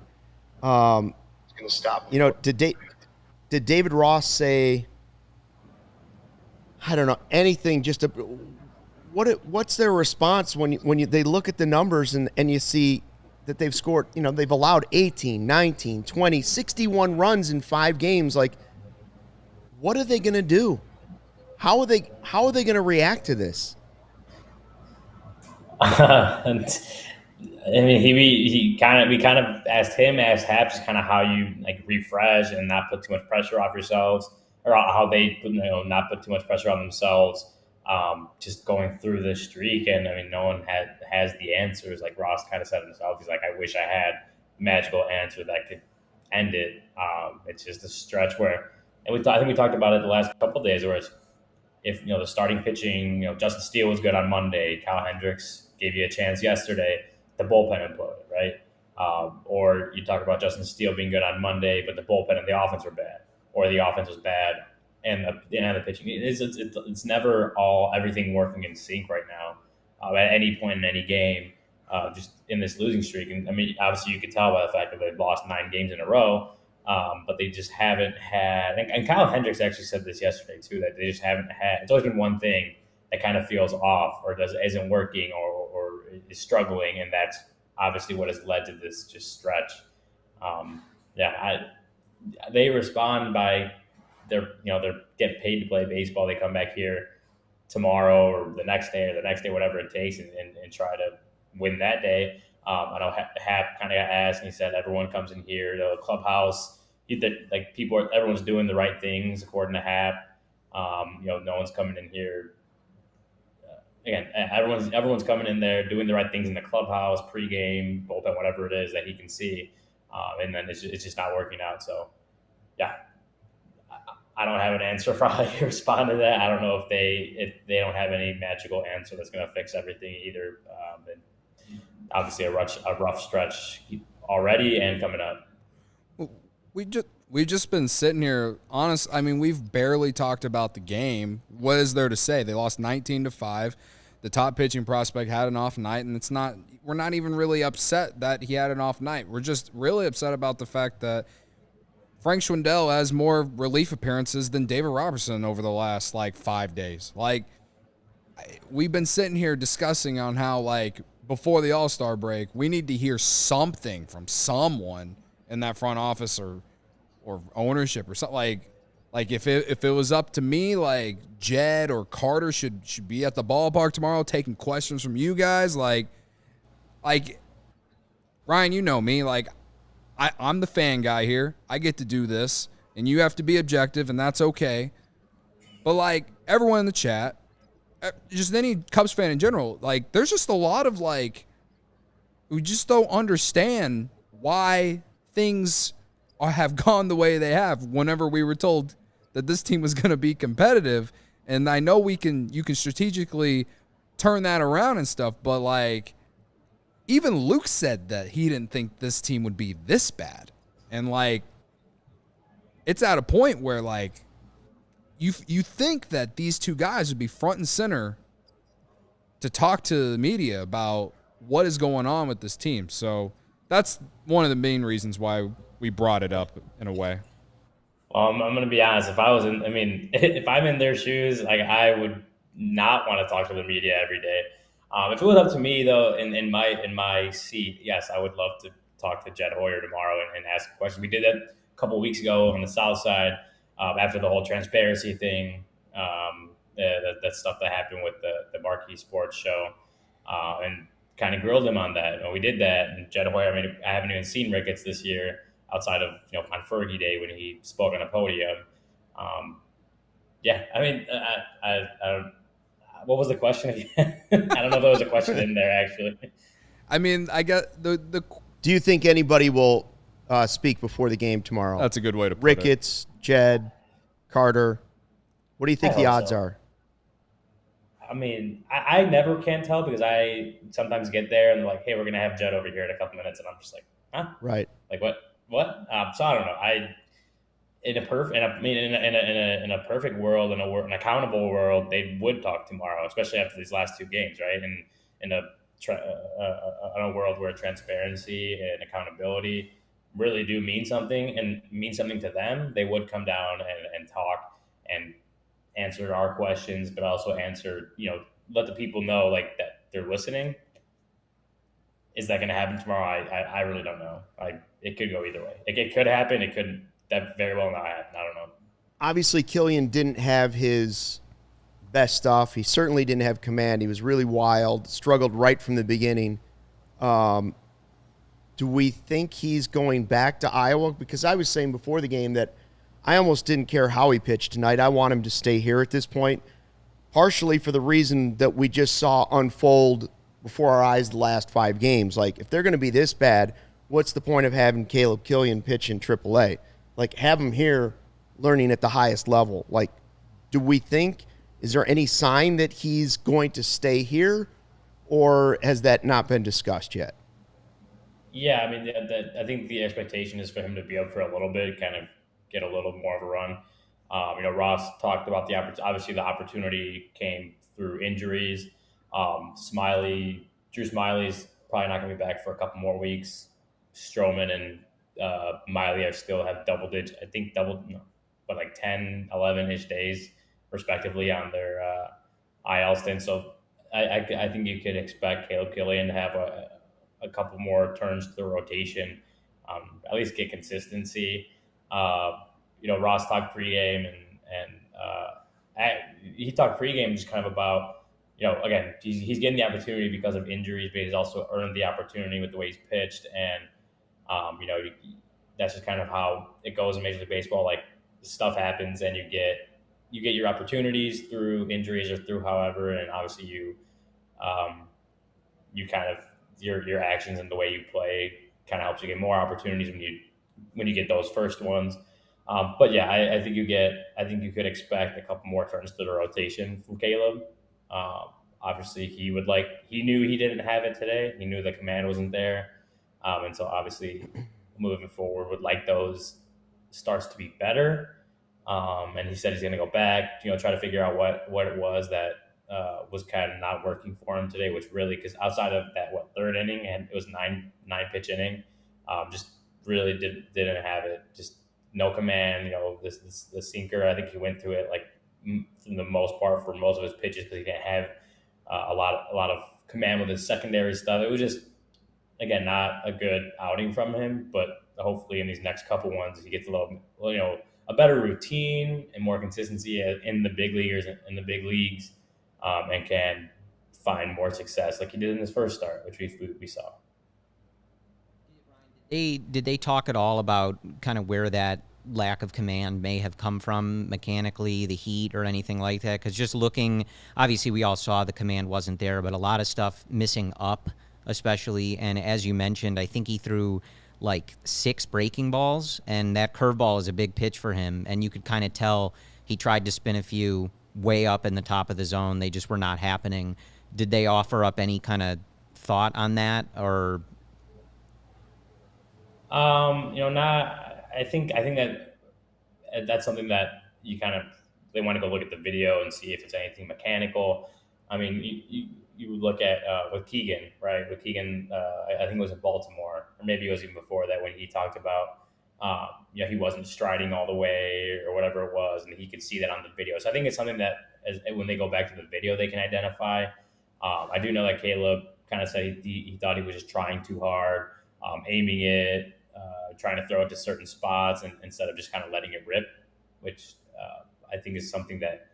It's going to stop. Did David Ross say? I don't know anything. What's their response when they look at the numbers and you see that they've scored? They've allowed 18, 19, 20, 61 runs in 5 games. Like, what are they going to do? How are they going to react to this? And, I mean, we kind of asked Haps kind of how you refresh and not put too much pressure off yourselves, or how they not put too much pressure on themselves, just going through this streak. And I mean, no one has the answers. Like Ross kind of said himself, he's like, I wish I had a magical answer that could end it. It's just a stretch where, and I think we talked about it the last couple of days, where it's, if the starting pitching, Justin Steele was good on Monday, Kyle Hendricks gave you a chance yesterday, the bullpen imploded, right? Or you talk about Justin Steele being good on Monday, but the bullpen and the offense were bad, or the offense was bad and the pitching. It's never everything working in sync right now at any point in any game, just in this losing streak. And I mean, obviously you could tell by the fact that they've lost 9 games in a row. But they just haven't had, and Kyle Hendricks actually said this yesterday too, that they just haven't had, it's always been one thing that kind of feels off or isn't working or is struggling, and that's obviously what has led to this just stretch. They respond by they're getting paid to play baseball. They come back here tomorrow or the next day, whatever it takes, and try to win that day. I know Hap kind of got asked, and he said everyone comes in here, the clubhouse, everyone's doing the right things according to Hap. No one's coming in here. Again, everyone's coming in there doing the right things in the clubhouse, pregame, bullpen, whatever it is that he can see, and then it's just not working out. So, yeah, I don't have an answer for how you respond to that. I don't know if they don't have any magical answer that's going to fix everything either. Obviously, a rough stretch already and coming up. We've just been sitting here. Honest, I mean, we've barely talked about the game. What is there to say? They lost 19-5. The top pitching prospect had an off night, and we're not even really upset that he had an off night. We're just really upset about the fact that Frank Schwindel has more relief appearances than David Robertson over the last 5 days. We've been sitting here discussing on how before the All-Star break, we need to hear something from someone in that front office or ownership or something. If it was up to me, Jed or Carter should be at the ballpark tomorrow taking questions from you guys. Ryan, you know me. I'm the fan guy here. I get to do this, and you have to be objective, and that's okay. But everyone in the chat, just any Cubs fan in general, there's just a lot of we just don't understand why things have gone the way they have whenever we were told that this team was going to be competitive. And I know you can strategically turn that around and stuff, but even Luke said that he didn't think this team would be this bad. And it's at a point where you think that these two guys would be front and center to talk to the media about what is going on with this team. So that's one of the main reasons why we brought it up in a way. I'm going to be honest. If I was if I'm in their shoes, like I would not want to talk to the media every day. If it was up to me, though, in my seat, yes, I would love to talk to Jed Hoyer tomorrow and ask questions. We did that a couple of weeks ago on the South Side after the whole transparency thing, that stuff that happened with the Marquee Sports show, and kind of grilled him on that. And we did that, and Jed Hoyer. I haven't even seen Ricketts this year outside of on Fergie Day when he spoke on a podium. Yeah, I don't. What was the question again? I don't know if there was a question in there actually. I mean, I got the. Do you think anybody will speak before the game tomorrow? That's a good way to put Ricketts, Jed, Carter. What do you think the odds are? I mean, I never can tell because I sometimes get there and they're like, "Hey, we're gonna have Jed over here in a couple minutes," and I'm just like, "Huh? Right? Like what? So I don't know. In a perfect world, an accountable world, they would talk tomorrow, especially after these last two games, right? And in a world where transparency and accountability really do mean something and mean something to them, they would come down and talk and answer our questions, but also answer, let the people know like that they're listening. Is that going to happen tomorrow? I really don't know. It could go either way. It could happen. It could that very well not happen. I don't know. Obviously, Kilian didn't have his best stuff. He certainly didn't have command. He was really wild, struggled right from the beginning. Do we think he's going back to Iowa? Because I was saying before the game that I almost didn't care how he pitched tonight. I want him to stay here at this point, partially for the reason that we just saw unfold before our eyes the last 5 games. Like, if they're going to be this bad, what's the point of having Caleb Killian pitch in AAA? Like, have him here learning at the highest level. Like, do we think, is there any sign that he's going to stay here, or has that not been discussed yet? Yeah, I mean, I think the expectation is for him to be up for a little bit, kind of get a little more of a run. Ross talked about obviously the opportunity came through injuries. Drew Smiley's probably not going to be back for a couple more weeks. Stroman and Miley are still have like 10, 11-ish days respectively on their IL stint. So I think you could expect Caleb Killian to have a couple more turns to the rotation, at least get consistency. Ross talked pregame and he talked pregame just kind of about, again, he's getting the opportunity because of injuries, but he's also earned the opportunity with the way he's pitched. And, that's just kind of how it goes in Major League Baseball. Like, stuff happens and you get your opportunities through injuries or through however, and obviously you kind of, your actions and the way you play kind of helps you get more opportunities when you get those first ones. But yeah, I think you could expect a couple more turns to the rotation from Caleb. Obviously he knew he didn't have it today. He knew the command wasn't there. And so obviously moving forward would like those starts to be better. And he said he's going to go back, try to figure out what it was that was kind of not working for him today, which really, because outside of that, third inning, and it was nine pitch inning, just really didn't have it. Just no command, the sinker. I think he went through it like for the most part for most of his pitches because he didn't have a lot of command with his secondary stuff. It was just, again, not a good outing from him, but hopefully in these next couple ones he gets a better routine and more consistency in the big leaguers in the big leagues, and can find more success like he did in his first start, which we saw. Did they talk at all about kind of where that lack of command may have come from mechanically, the heat or anything like that? Because just looking, obviously we all saw the command wasn't there, but a lot of stuff missing up especially. And as you mentioned, I think he threw like 6 breaking balls, and that curveball is a big pitch for him. And you could kind of tell he tried to spin a few way up in the top of the zone. They just were not happening. Did they offer up any kind of thought on that, or? Not. I think that that's something that they want to go look at the video and see if it's anything mechanical. I mean, you look at with Keegan, right? With Keegan, I think it was in Baltimore, or maybe it was even before that when he talked about he wasn't striding all the way or whatever it was, and he could see that on the video. So I think it's something that when they go back to the video, they can identify. I do know that Caleb kind of said he thought he was just trying too hard, aiming it, trying to throw it to certain spots, and instead of just kind of letting it rip, which I think is something that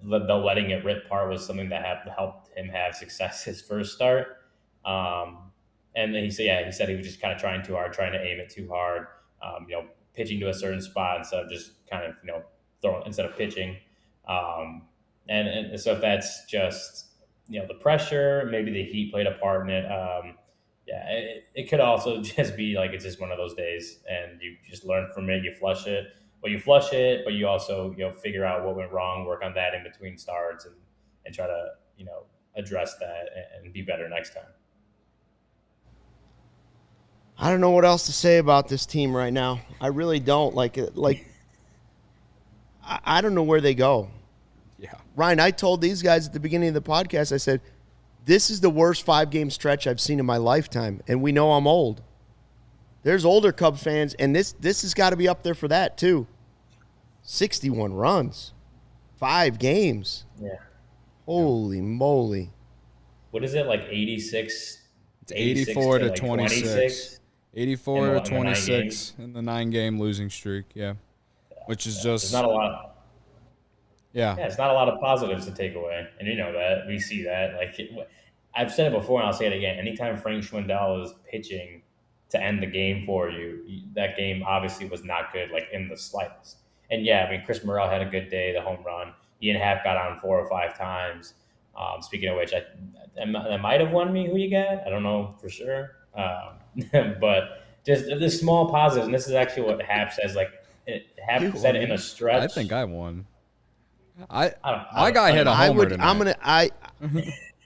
the letting it rip part was something that helped him have success his first start. And then he said he was just kind of trying too hard, trying to aim it too hard, pitching to a certain spot instead of just kind of, throwing instead of pitching. And so if that's just, the pressure, maybe the heat played a part in it. It could also just be like, it's just one of those days and you just learn from it. You flush it, but you also, figure out what went wrong, work on that in between starts and try to, address that and be better next time. I don't know what else to say about this team right now. I really don't. I don't know where they go. Yeah. Ryan, I told these guys at the beginning of the podcast, I said, this is the worst 5-game stretch I've seen in my lifetime, and we know I'm old. There's older Cubs fans, and this has got to be up there for that too. 61 runs, 5 games. Yeah. Holy moly. What is it, like 86? It's 84 to 26. 84 to in the 26 in the 9-game losing streak, yeah. Which is just... It's not a lot. Yeah. Yeah, it's not a lot of positives to take away. And you know that. We see that. I've said it before, and I'll say it again. Anytime Frank Schwindel is pitching to end the game for you, that game obviously was not good, in the slightest. And, Chris Morrell had a good day, the home run. Ian Happ got on 4 or 5 times. Speaking of which, that might have won me Who You Got. I don't know for sure. But just the small positives, and this is actually what Happ says. Happ said it in a stretch. I think I won. My guy hit a homer tonight.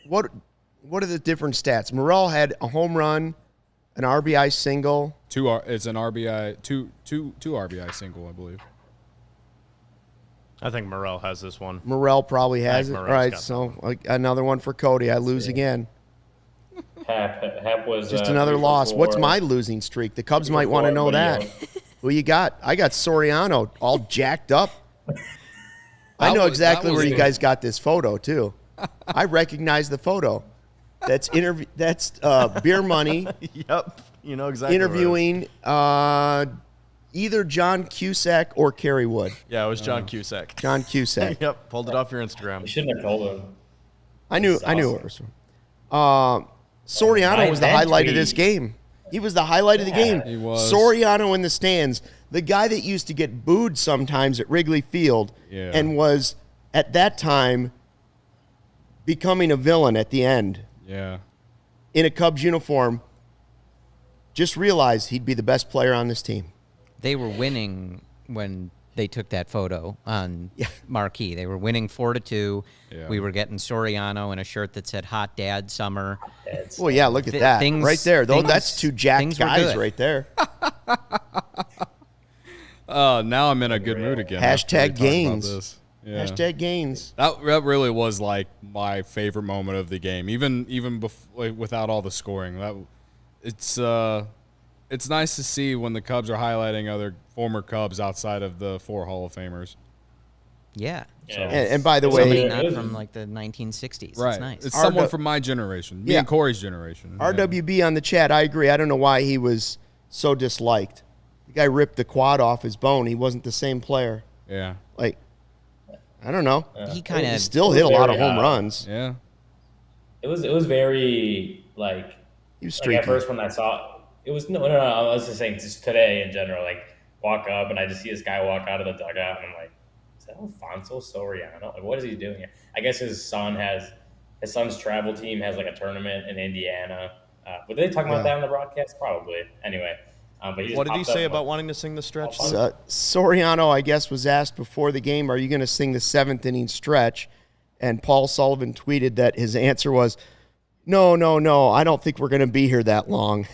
What are the different stats? Morrell had a home run, an RBI single. It's an RBI, two RBI single, I believe. I think Morrell has this one. Morrell probably has it. Morrell's All right, got so another one for Cody. I lose again. Happ was just another 3 for loss. 4. What's my losing streak? The Cubs might want to know that. Who you got? I got Soriano all jacked up. I know exactly where you guys got this photo too. I recognize the photo. That's Beer Money. Yep, you know exactly. Interviewing either John Cusack or Kerry Wood. Yeah, it was John Cusack. John Cusack. Yep, pulled it off your Instagram. You shouldn't have told him. I knew it was. Soriano was the highlight of this game. He was the highlight of the game. He was. Soriano in the stands, the guy that used to get booed sometimes at Wrigley Field and was, at that time, becoming a villain at the end. Yeah. In a Cubs uniform, just realized he'd be the best player on this team. They were winning when they took that photo on Marquee. They were winning 4-2. Yeah. We were getting Soriano in a shirt that said "Hot Dad Summer." Well, yeah, look at that right there. Though that's 2 jacked guys right there. Now I'm in a good mood again. Hashtag gains. Yeah. Hashtag gains. That really was my favorite moment of the game, even before, without all the scoring. It's nice to see when the Cubs are highlighting other former Cubs outside of the 4 Hall of Famers. Yeah. And by the way, somebody not from the 1960s. Right. It's nice. It's someone from my generation, me and Corey's generation. RWB on the chat. I agree. I don't know why he was so disliked. The guy ripped the quad off his bone. He wasn't the same player. Yeah. I don't know. He kind of still hit a lot of home runs. Yeah. It was very he was streaky. At first when I saw it was no. I was just saying just today in general. Walk up and I just see this guy walk out of the dugout and I'm like, is that Alfonso Soriano? What is he doing here? I guess his son's travel team has a tournament in Indiana. Were they talking about that on the broadcast? Probably. Anyway. But what did he say about wanting to sing the stretch? Soriano, I guess, was asked before the game, are you going to sing the 7th inning stretch? And Paul Sullivan tweeted that his answer was, no, I don't think we're going to be here that long.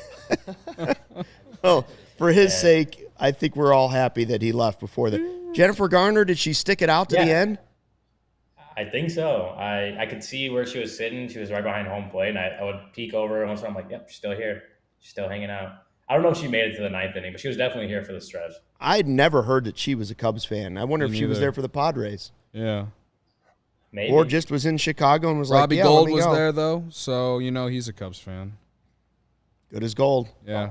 Well, for his sake, I think we're all happy that he left before that. Jennifer Garner, did she stick it out to the end? I think so. I could see where she was sitting. She was right behind home plate, and I would peek over once. I'm like, yep, she's still here. She's still hanging out. I don't know if she made it to the 9th inning, but she was definitely here for the stretch. I'd never heard that she was a Cubs fan. I wonder if she was neither. there for the Padres. Yeah. Maybe. Or just was in Chicago and was Robbie like, yeah, Gold let me was go. there, though, so, he's a Cubs fan. Good as gold. Yeah.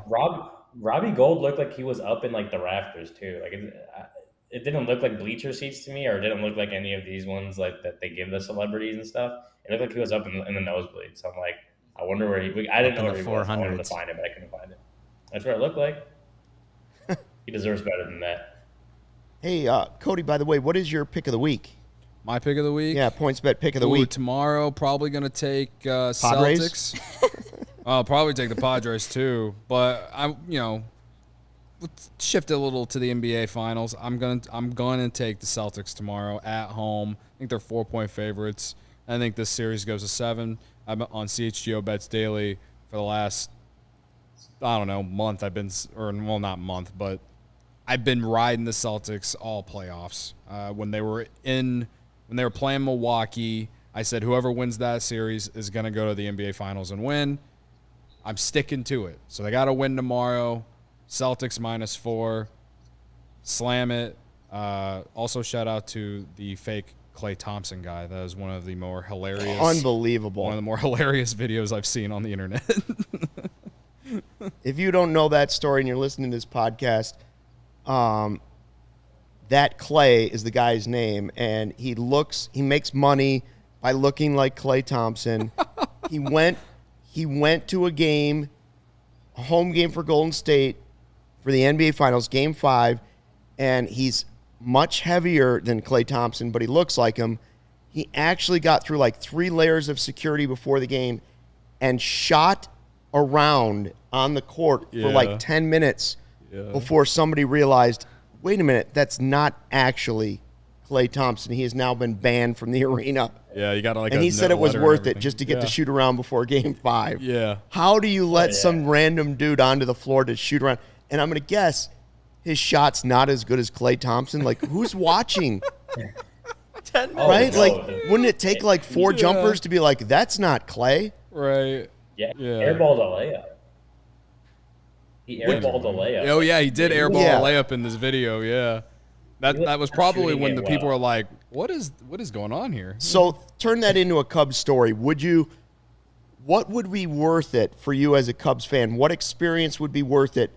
Robbie Gold looked like he was up in like the rafters too. Like it didn't look like bleacher seats to me, or it didn't look like any of these ones like that they give the celebrities and stuff. It looked like he was up in the nosebleed. So I'm like, I wonder where he. I didn't know where he was. I wanted to find it, but I couldn't find it. That's what it looked like. He deserves better than that. Hey, Cody, by the way, what is your pick of the week? My pick of the week? Yeah, points bet pick of the Ooh, week. tomorrow, probably going to take Padres? Celtics. I'll probably take the Padres, too. But, let's shift it a little to the NBA Finals. I'm going to take the Celtics tomorrow at home. I think they're 4-point favorites. I think this series goes to 7. I'm on CHGO Bets Daily for the last, month. Not month, but I've been riding the Celtics all playoffs. When they were playing Milwaukee, I said whoever wins that series is going to go to the NBA Finals and win. I'm sticking to it. So they got to win tomorrow. Celtics -4. Slam it. Also, shout out to the fake Klay Thompson guy. That is one of the more hilarious. Unbelievable. One of the more hilarious videos I've seen on the internet. If you don't know that story and you're listening to this podcast, that Clay is the guy's name, and he makes money by looking like Klay Thompson. He went to a home game for Golden State for the NBA Finals, Game 5, and he's much heavier than Klay Thompson, but he looks like him. He actually got through like 3 layers of security before the game and shot around on the court for like 10 minutes before somebody realized, wait a minute, that's not actually Klay Thompson. He has now been banned from the arena. Yeah, you got to like. And he said it was worth it just to get to shoot around before Game 5. Yeah. How do you let some random dude onto the floor to shoot around? And I'm going to guess his shot's not as good as Klay Thompson. Like, who's watching? 10 Right? no. Like, wouldn't it take like 4 jumpers to be like, that's not Klay? Right. Yeah. Yeah. Airballed a layup. He airballed a layup. Oh yeah, he did airball Yeah. a layup in this video. Yeah. That was probably shooting when it the people well. were like, "What is going on here?" So turn that into a Cubs story. What would be worth it for you as a Cubs fan? What experience would be worth it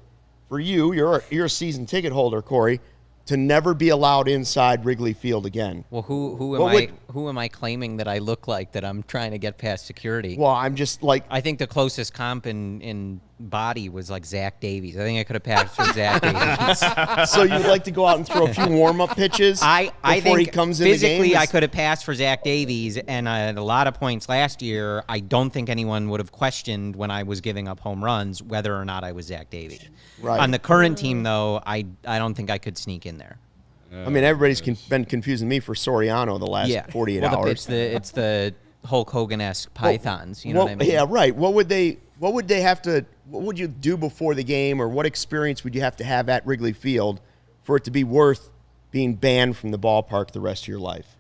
for you? You're a season ticket holder, Corey, to never be allowed inside Wrigley Field again. Well, who am I claiming that I look like that I'm trying to get past security? Well, I'm just like, I think the closest comp in body was like Zach Davies. I think I could have passed for Zach Davies. so you'd like to go out and throw a few warm-up pitches I before think he comes in the game? physically I could have passed for Zach Davies, and at a lot of points last year, I don't think anyone would have questioned when I was giving up home runs whether or not I was Zach Davies. Right. On the current team, though, I don't think I could sneak in there. I mean, everybody's been confusing me for Soriano the last 48 hours. It's the Hulk Hogan-esque pythons. You know what I mean? Yeah, right. What would you do before the game, or what experience would you have to have at Wrigley Field for it to be worth being banned from the ballpark the rest of your life?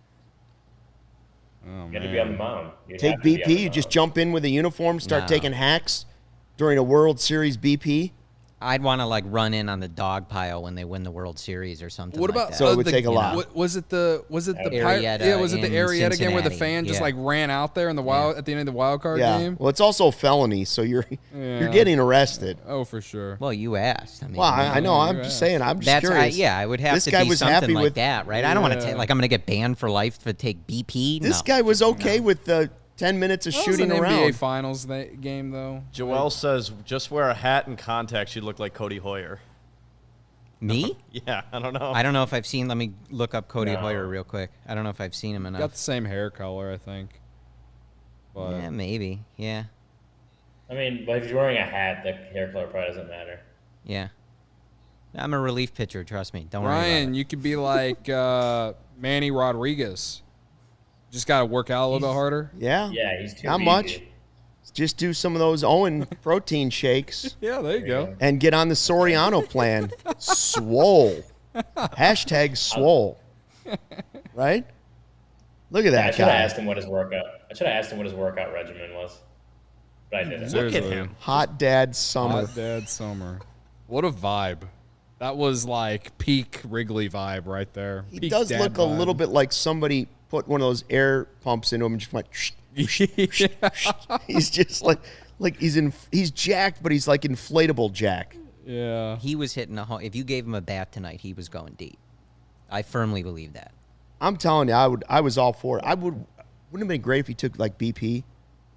You got to be on the mound. You'd Take have to be on BP, the you just mound. jump in with a uniform, start No. taking hacks during a World Series BP? I'd want to like run in on the dog pile when they win the World Series or something. What like about that. So it would take a lot. Was it the Arietta yeah? Was it the in Arietta game where the Cincinnati, fan just yeah. like ran out there in the at the end of the wild card Yeah. game? Well, it's also a felony, so you're getting arrested. Oh, for sure. Well, you asked. I mean, Well, I know. I'm just saying. I'm just curious. I would have This to guy be was something happy like with that, right? I don't want to Yeah. take, like, I'm going to get banned for life to take BP. This No. guy was okay with the 10 minutes of That was shooting an around. NBA Finals game though. Joel says, just wear a hat and contacts. You look like Cody Hoyer. Me? Yeah, I don't know. I don't know if I've seen. Let me look up Cody No. Hoyer real quick. I don't know if I've seen him Got enough. the same hair color, I think. But Yeah, maybe. Yeah, I mean, but if you're wearing a hat, the hair color probably doesn't matter. yeah. I'm a relief pitcher. Trust me. Don't worry Ryan, about it. you could be like Manny Rodriguez. Just got to work out a little bit harder. Yeah. Yeah, he's too Not beefy. much. Just do some of those Owen protein shakes Yeah, there you go. and get on the Soriano plan. Swole. Hashtag swole. Right? Look at Yeah, I that should have guy. asked him what his workout. I should have asked him what his workout regimen was. but I did it. Look at Seriously. him. Hot dad summer. Hot dad summer. What a vibe. That was like peak Wrigley vibe right there. He Peak does dad look a vibe. little bit like somebody put one of those air pumps into him and just went. He's just like he's jacked, but he's like inflatable jack. Yeah. He was hitting a home. If you gave him a bat tonight, he was going deep. I firmly believe that. I'm telling you, I was all for it. Wouldn't have been great if he took like BP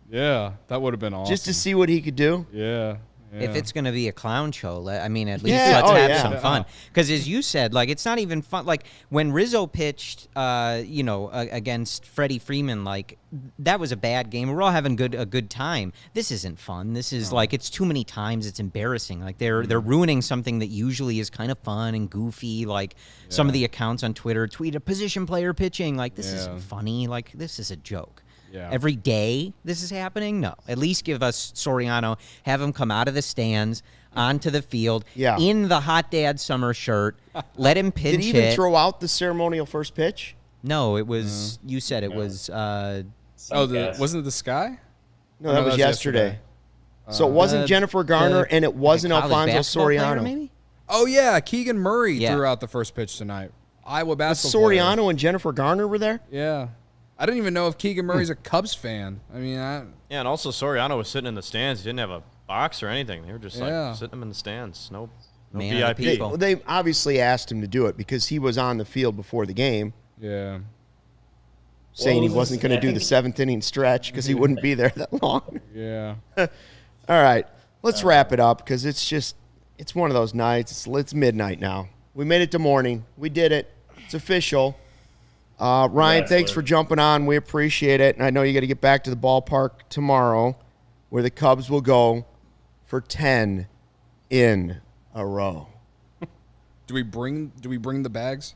Yeah, that would have been awesome. just to see what he could do. Yeah. If it's going to be a clown show, at least Yeah, let's have yeah. some fun. Because as you said, like, it's not even fun. Like, when Rizzo pitched, against Freddie Freeman, like, that was a bad game. We're all having a good time. This isn't fun. This is, like, it's too many times. It's embarrassing. Like, they're ruining something that usually is kind of fun and goofy. Like, some of the accounts on Twitter tweet a position player pitching. Like, this isn't funny. Like, this is a joke. Yeah. Every day this is happening? No. At least give us Soriano, have him come out of the stands, onto the field, in the hot dad summer shirt, let him pitch Did he even it. throw out the ceremonial first pitch? No, it was, you said it was, wasn't it the Sky? No, that was yesterday. So it wasn't Jennifer Garner, and it wasn't college Alfonso basketball player, Soriano. maybe? Oh, yeah. Keegan Murray Yeah. threw out the first pitch tonight. Iowa basketball player. Soriano and Jennifer Garner were there? Yeah. I don't even know if Keegan Murray's a Cubs fan. I mean, Yeah, and also Soriano was sitting in the stands. He didn't have a box or anything. They were just Yeah. like sitting him in the stands. No Man of the VIP. people. They obviously asked him to do it because he was on the field before the game, yeah. saying he was wasn't his- going to I do the think- seventh inning stretch because he wouldn't be there that long. Yeah. All right, let's wrap it up because it's one of those nights. It's midnight now. We made it to morning. We did it. It's official. Ryan, thanks for jumping on. We appreciate it. And I know you got to get back to the ballpark tomorrow where the Cubs will go for 10 in a row. Do we bring the bags?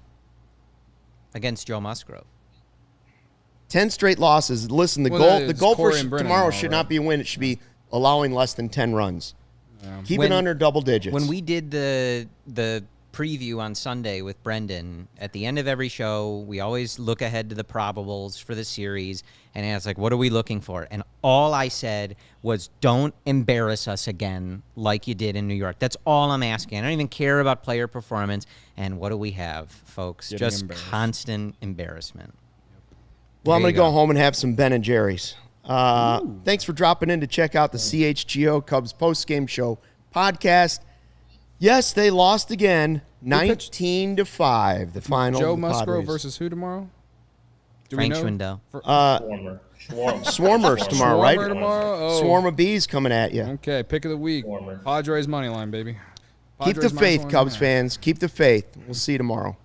Against Joe Musgrove. 10 straight losses. Listen, the Well, goal for Corey and Brennan tomorrow all should right. not be a win. It should be allowing less than 10 runs. Keep When- it under double digits. When we did the preview on Sunday with Brendan, at the end of every show, we always look ahead to the probables for the series, and it's like, what are we looking for? And all I said was, don't embarrass us again like you did in New York. That's all I'm asking. I don't even care about player performance. And what do we have, folks? Getting Just embarrassed. constant embarrassment. Well, I'm There going you to go go. home and have some Ben and Jerry's. Thanks for dropping in to check out the CHGO Cubs postgame show podcast. Yes, they lost again, 19-5, the final. Joe of the Musgrove Padres. versus who tomorrow? Do Frank we know? Schwindel. Swarmers tomorrow, right? Swarmer tomorrow? Oh. Swarm of bees coming at you. Okay, pick of the week. Swarmer. Padres money line, baby. Keep the Padres faith, -1.5. Cubs fans. Keep the faith. We'll see you tomorrow.